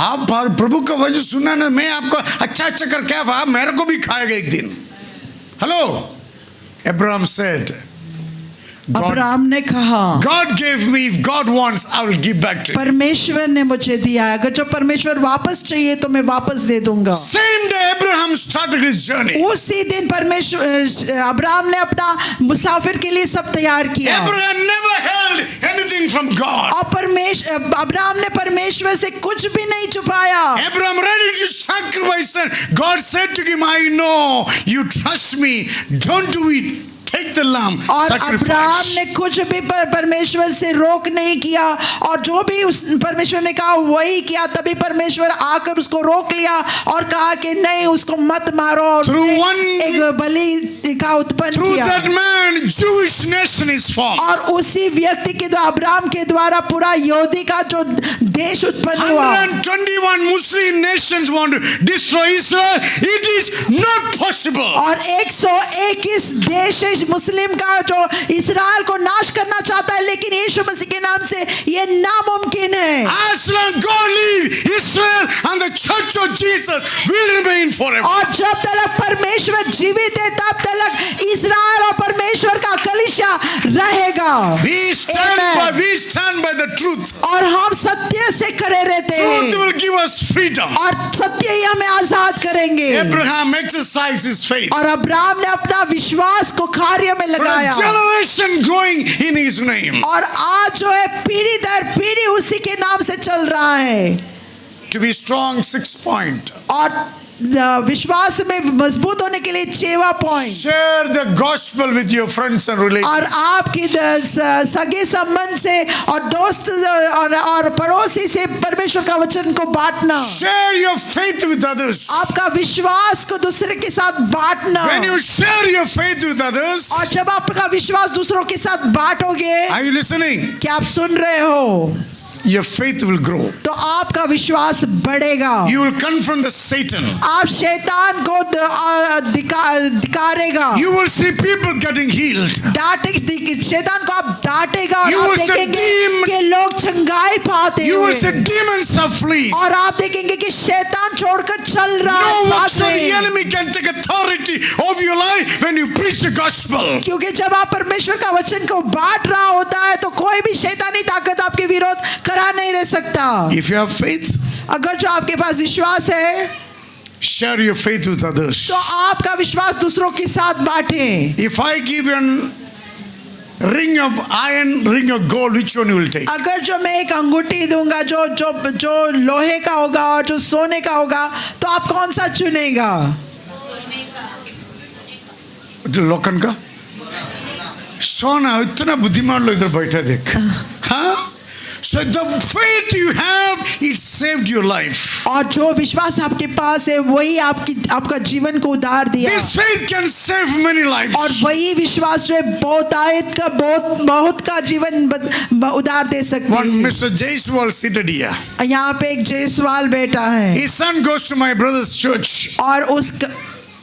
आप प्रभु का वचन सुना ना, मैं आपको अच्छा कर क्या मेरे को भी खाएगा एक दिन। हेलो, अब्राहम said, अब्राहम ने कहा God gave me, if God wants, I will give back to him. परमेश्वर ने मुझे दिया है, अगर जो परमेश्वर वापस चाहिए तो मैं वापस दे दूंगा। Same day Abraham started his journey. उसी दिन परमेश्वर अब्राहम ने अपना मुसाफिर के लिए सब तैयार किया। Abraham never held anything from God. और अब्राहम ने परमेश्वर से कुछ भी नहीं छुपाया। Abraham ready to sacrifice, and God said to him, I know you trust me, don't do it. Take take the lamb, और अब्राहम sacrifice. ने कुछ भी परमेश्वर से रोक नहीं किया, और जो भी उस परमेश्वर ने कहा वही किया। तभी परमेश्वर आकर उसको रोक लिया और कहा कि नहीं, उसको मत मारो, और Through उसने one- एक बलि का उत्पन्न Through किया। that man, Jewish nation is formed. और उसी व्यक्ति के द्वारा, अब्राहम के द्वारा, पूरा यहूदी का जो देश उत्पन्न हुआ। 121 Muslim nations want to destroy Israel. It is not possible. और 121 देश है मुस्लिम का जो इसराइल को नाश करना चाहता है, लेकिन यीशु मसीह के नाम से ये नामुमकिन है। As long God lives, Israel and the church of Jesus will remain forever. और जब तक परमेश्वर जीवित है, तब तक इस्राएल और परमेश्वर का कलीसिया रहेगा। We Amen. stand by the truth. और हम सत्य से खड़े रहते Truth हैं, will give us freedom. और सत्य ही हमें आजाद करेंगे। Abraham exercised his faith. और अब्राहम ने अपना विश्वास को कार्य में For a लगाया, generation growing in his name. और आज जो है पीढ़ी दर पीढ़ी उसी के नाम से चल रहा है। To be strong, 6 point. और विश्वास में मजबूत होने के लिए 6वां point, Share the gospel with your friends and relatives. और आपकी सगे संबंध से और दोस्त और पड़ोसी से परमेश्वर का वचन को बांटना। Share your faith with others. आपका विश्वास को दूसरे के साथ बांटना। When you share your faith with others, और जब आपका विश्वास दूसरों के साथ बांटोगे, are you listening? क्या आप सुन रहे हो, Your faith will grow. तो आपका विश्वास बढ़ेगा। You will confront the Satan. आप शैतान को धिकारेगा। You will see people getting healed. शैतान को आप डांटेगा, और You आप will say देखेंगे demon- कि लोग चंगाई पाते You will हुए, say demons are fleeing. और आप देखेंगे कि शैतान छोड़कर चल रहा है, No भाग works of रहे the हैं। enemy can take authority of your life when you preach the gospel. क्योंकि जब आप परमेश्वर का वचन को बांट रहा होता है, तो कोई भी शैतानी ताकत आपके विरोध करा नहीं रह सकता। If you have faith, अगर जो आपके पास विश्वास है, share your faith with others. तो आपका विश्वास दूसरों के साथ बांटें। If I give you a ring of iron, ring of gold, which one you will take? अगर जो मैं एक अंगूठी दूंगा जो जो जो लोहे का होगा और जो सोने का होगा, तो आप कौन सा चुनेगा? लोकन का सोना। इतना बुद्धिमान लोग इधर बैठे देख। हाँ, so the faith you have, it saved your life. और जो विश्वास आपके पास है, वही आपका जीवन को उधार दिया। This faith can save many lives. और वही विश्वास जो है बहुत का जीवन उधार दे सकती One है। Mr. Jaiswal seated here. यहाँ पे एक जयसवाल बेटा है, His son goes to my brother's church. और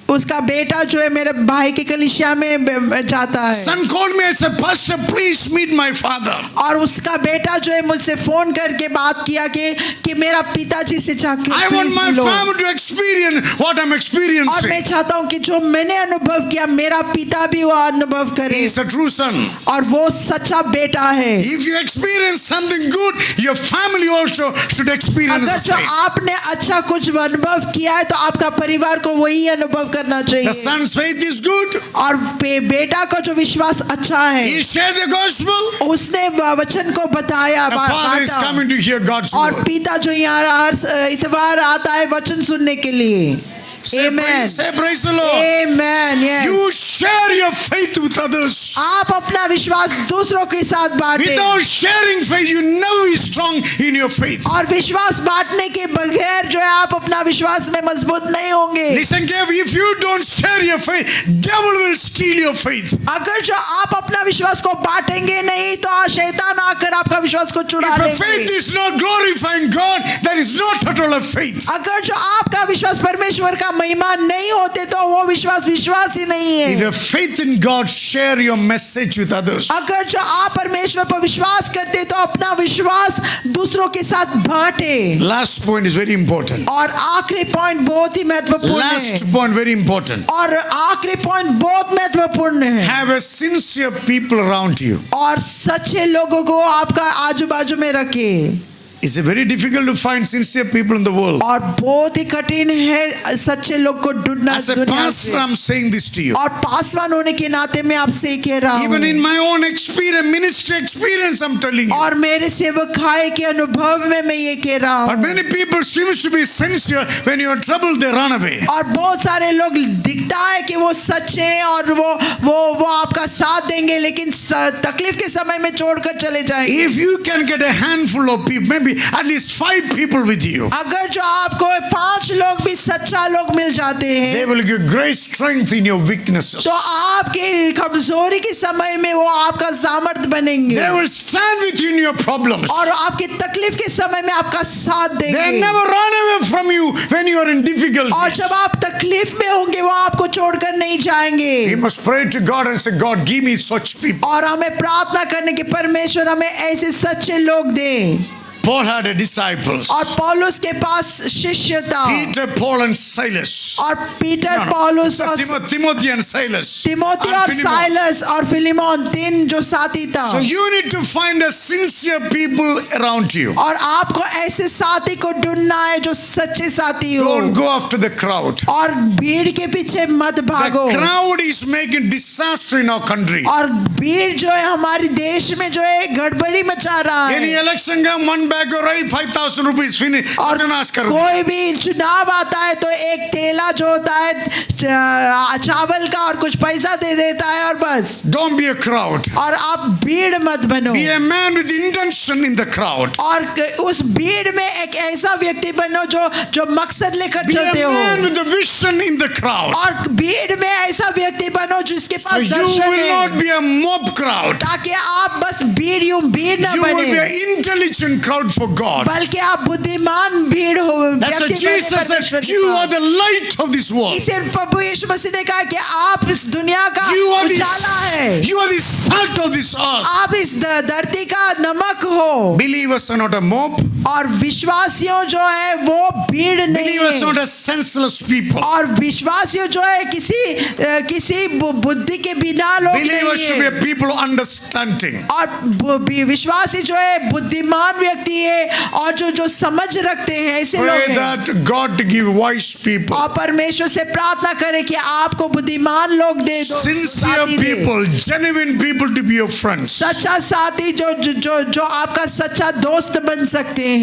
उसका बेटा जो है मेरे भाई के कलीसिया में जाता है। Son called me and said, Pastor, please meet my father. और उसका बेटा जो है मुझसे फोन करके बात किया कि मेरा पिताजी से जाकर I want प्लीज my मिलो। family to experience what I'm और experiencing. मैं चाहता हूँ कि जो मैंने अनुभव किया, मेरा पिता भी वो अनुभव करे। He is a true son. और वो सच्चा बेटा है। If you experience something good, your family also should experience अगर the जो same. आपने अच्छा कुछ अनुभव किया है, तो आपका परिवार को वही अनुभव करना The चाहिए। son's faith is good. और बेटा का जो विश्वास अच्छा है, He shared the gospel. उसने वचन को बताया, The father is बांटा। coming to hear God's और word. पिता जो यहाँ हर इतवार आता है वचन सुनने के लिए। Amen. Say praise the Lord. Amen. Yes. You share your faith with others. आप अपना विश्वास दूसरों के साथ बांटें। Without sharing faith, you never be strong in your faith. और विश्वास बांटने के बगैर जो है आप अपना विश्वास में मजबूत नहीं होंगे। Listen carefully. If you don't share your faith, devil will steal your faith. अगर जो आप अपना विश्वास को बांटेंगे नहीं, तो शैतान आकर आपका विश्वास को चुरा If a faith लेंगे। is not glorifying God, that is not total of faith. अगर जो आपका विश्वास परमेश्वर का महिमा नहीं होते, तो वो विश्वास ही नहीं If है। you have faith in God, share your message with others. अगर जो आप परमेश्वर पर विश्वास करते, तो अपना विश्वास दूसरों के साथ बांटे। Last point is very important. और आखिरी पॉइंट बहुत ही महत्वपूर्ण है। Last point very important. और आखिरी पॉइंट बहुत महत्वपूर्ण है। Have a sincere people around you. और सच्चे लोगों को आपका आजू बाजू में रखे। It's very difficult to find sincere people in the world. और बहुत ही कठिन है सच्चे लोग को ढूंढना As a दुनिया pastor, से। I'm saying this to you. और पासवान होने के नाते मैं आपसे ये कह रहा Even हूँ, in my own experience, ministry experience, I'm telling you. और मेरे सेवकाई के अनुभव में मैं ये कह रहा But हूँ। many people seems to be sincere. When you're in trouble, they run away. और बहुत सारे लोग दिखता है कि वो सच्चे हैं और वो आपका साथ देंगे, लेकिन तकलीफ के समय में छोड़कर चले जाएंगे। If you can get a handful of people, maybe at least 5 people with you, अगर जो आपको 5 लोग भी सच्चा लोग मिल जाते they हैं, will give great strength in your weaknesses. तो आपके कमजोरी के समय में वो आपका सामर्थ बनेंगे They will stand with you in your problems. और आपकी तकलीफ के समय में आपका साथ They देंगे। never run away from you when you are in और difficulties. जब आप तकलीफ में होंगे वो आपको छोड़कर नहीं जाएंगे। You must pray to God and say, God, give me such people. और हमें प्रार्थना करने की परमेश्वर हमें ऐसे सच्चे लोग दे। Paul had a disciples. और पौलुस के पास शिष्य था, Peter, Paul, and Silas. और पीटर, पौलुस और Timothy and Silas. Timothy And और Philemon. साइलस और फिलिमोन 3 जो साथी था। So you need to find a sincere people around you. और आपको ऐसे साथी को ढूंढना है जो सच्चे साथी हो। Don't go after the crowd. और भीड़ के पीछे मत भागो। The crowd is making disaster in our country. और भीड़ जो है हमारे देश में जो है गड़बड़ी मचा रहा Any है। election come, one bag of rice, 5,000 rupees, finish. और सत्यानाश करो। कोई भी चुनाव आता है तो एक तेला जो होता है चावल का और कुछ पैसा दे देता है और बस। Don't be a crowd. और आप भीड़ मत बनो। Be a man with intention in the crowd. और उस भीड़ में एक ऐसा व्यक्ति बनो जो मकसद लेकर Be a चलते हो। man with a vision in the crowd. और भीड़ में ऐसा व्यक्ति बनो जिसके So pass you Darshan will है, not be a mob crowd. ताकि आप बस भीड़ न You will be बने, an intelligent crowd for God. बल्कि आप बुद्धिमान भीड़ हो। That's why व्यक्ति बने Jesus परमेश्वर said, के you pass. are the light of this world. इसे प्रभु यीशु मसीह ने कहा कि आप इस दुनिया का You are उजाला है, the salt of this earth. आप इस धरती का नमक हो। Believers are not a mob. और विश्वासियों जो है वो भीड़ नहीं Believers are है। not a senseless people. और विश्वासियों जो है किसी बुद्धि के बिना लोग Believers should be नहीं है। a people understanding. और विश्वासी जो है बुद्धिमान व्यक्ति है और जो समझ रखते हैं ऐसे लोग Pray हैं। that God to give wise people. और परमेश्वर से प्रार्थना करें कि आपको बुद्धिमान लोग दे दो, Sincere साथी दे। people, genuine people to be your friends. सच्चा साथी जो आपका सच्चा दोस्त बन सकते हैं।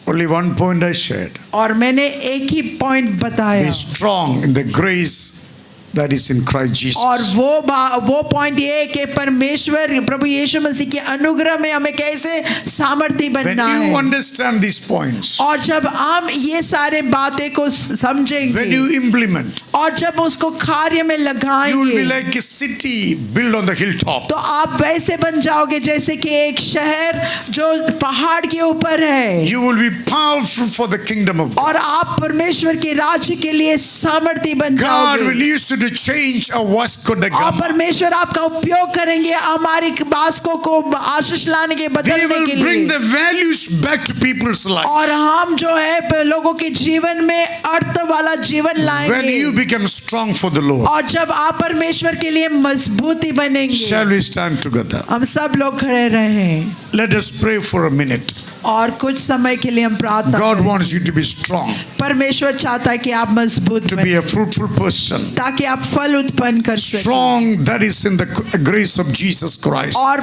Only one point I shared. और मैंने एक ही पॉइंट बताया, Be strong in the grace that is in Christ Jesus. और वो पॉइंट ये है कि परमेश्वर प्रभु यीशु मसीह के अनुग्रह में हमें कैसे सामर्थ्य When बनना you है। understand these points, और जब हम ये सारे बातें को when समझेंगे you implement, और जब उसको कार्य में you will लगाएंगे, be like a city built on the hilltop. तो आप वैसे बन जाओगे जैसे कि एक शहर जो पहाड़ के ऊपर है। You will be powerful for the kingdom of God. और आप परमेश्वर के राज्य के लिए सामर्थ्य बन God will जाओगे। use you to change a Vasco da और Gama. परमेश्वर आपका उपयोग करेंगे हमारी बास्कों को आशीष लाने के We बदलने will के bring लिए। the values back to people's lives. और हम जो है लोगों के जीवन में अर्थ वाला जीवन When लाएंगे। you become strong for the Lord. और जब आप परमेश्वर के लिए मजबूती बनेंगे। Shall we stand together? हम सब लोग खड़े रहें Let us pray for a minute. और कुछ समय के लिए हम प्रार्थना God करें। wants you to be strong, परमेश्वर चाहता है कि आप मजबूत to बनें, be a fruitful person. ताकि आप फल उत्पन्न कर सकें। Strong, that is in the grace of Jesus Christ. और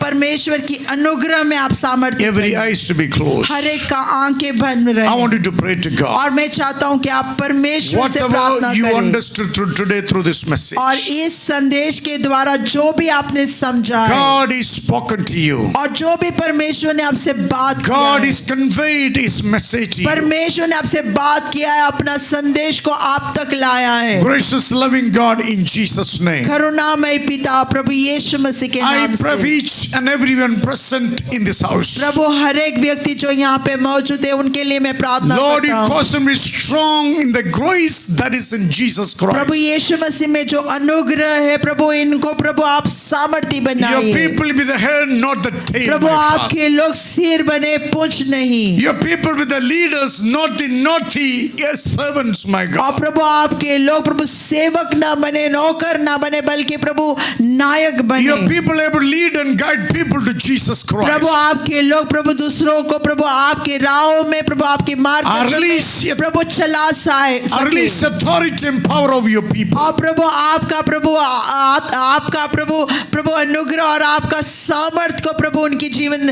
परमेश्वर की अनुग्रह में आप सामर्थ्य Every बनें। eyes to be closed. हर एक का आंखें बंद रहे। I want you to pray to God. और मैं चाहता हूँ कि आप परमेश्वर से प्रार्थना Whatever you करें। understood today through this message, और इस संदेश के द्वारा जो भी आपने समझा है God is spoken to you. और जो भी परमेश्वर ने आपसे बात किया God है, is conveyed His message to you. परमेश्वर ने आपसे बात किया है, अपना संदेश को आप तक लाया है। Gracious, loving God, in Jesus' name, करुणामय पिता प्रभु यीशु मसीह के I नाम pray for से each and everyone present in this house. प्रभु हर एक व्यक्ति जो यहाँ पे मौजूद है उनके लिए मैं प्रार्थना Lord, करता you हूँ। cause them to be strong in the grace that is in Jesus Prabhu Christ. यीशु मसीह में जो अनुग्रह है प्रभु इनको प्रभु आप सामर्थ्य Your बनाइए। people be the head, not the tail. Prabhu my Father. आपके लोग सिर बने पूंछ नहीं। Your people with the leaders, not the naughty servants, my और God. प्रभु आपके लोग प्रभु सेवक ना बने, नौकर ना बने, बल्कि प्रभु नायक बने। Your people able to lead and guide people to Jesus Prabhu Christ. आपके लोग प्रभु दूसरों को प्रभु आपके राहों में, प्रभु आपके मार्ग Release, प्रभु चला release सके। authority and power of your people. और प्रभु आपका प्रभु आपका प्रभु अनुग्रह और आपका सामर्थ को प्रभु उनके जीवन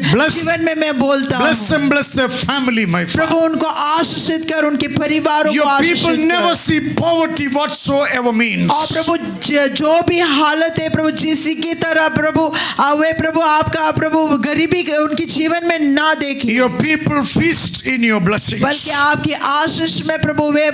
में मैं बोलता Bless हूँ। them, bless their family, my Prabhu Father. उनको आशीषित कर, उनके परिवारों को Your people आशीषित never कर। see poverty whatsoever means. और प्रभु जो भी हालत है प्रभु जिसी की तरह प्रभु वे प्रभु आपका प्रभु गरीबी उनके जीवन में ना देखी, Your people feast in your blessings. बल्कि आपकी आशीष में प्रभु वे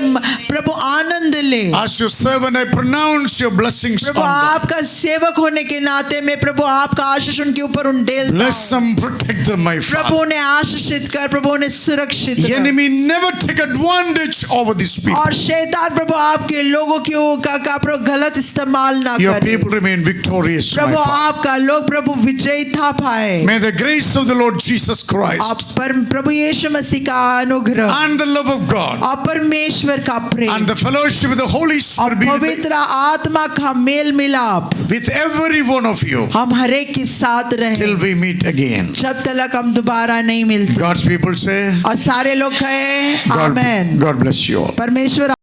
प्रभु आनंद ले। As your servant, I pronounce your blessings on Prabhu them. आपका सेवक होने के नाते में प्रभु आपका आशीष उनके ऊपर उंडेलता Bless हूं। them, protect them, my Prabhu Father. उन्हें आशीषित कर, प्रभु उन्हें सुरक्षित The कर। enemy never take advantage over these people. और शैतान प्रभु आपके लोगों का प्रभु गलत इस्तेमाल ना Your करे। people remain victorious, my Prabhu Father. आपका लोग प्रभु विजयी था पाए। May the grace of the Lord Jesus Christ आप प्रभु यीशु मसीह का अनुग्रह and the love of God और परमेश्वर का प्रेम and the fellowship of the Holy और Spirit be पवित्र आत्मा का मेल मिलाप with every one of you हम हर एक के साथ रहे till we meet again. जब तक हम दोबारा नहीं मिलते। God's people say, और सारे लोग कहे आमेन। God bless you all. परमेश्वर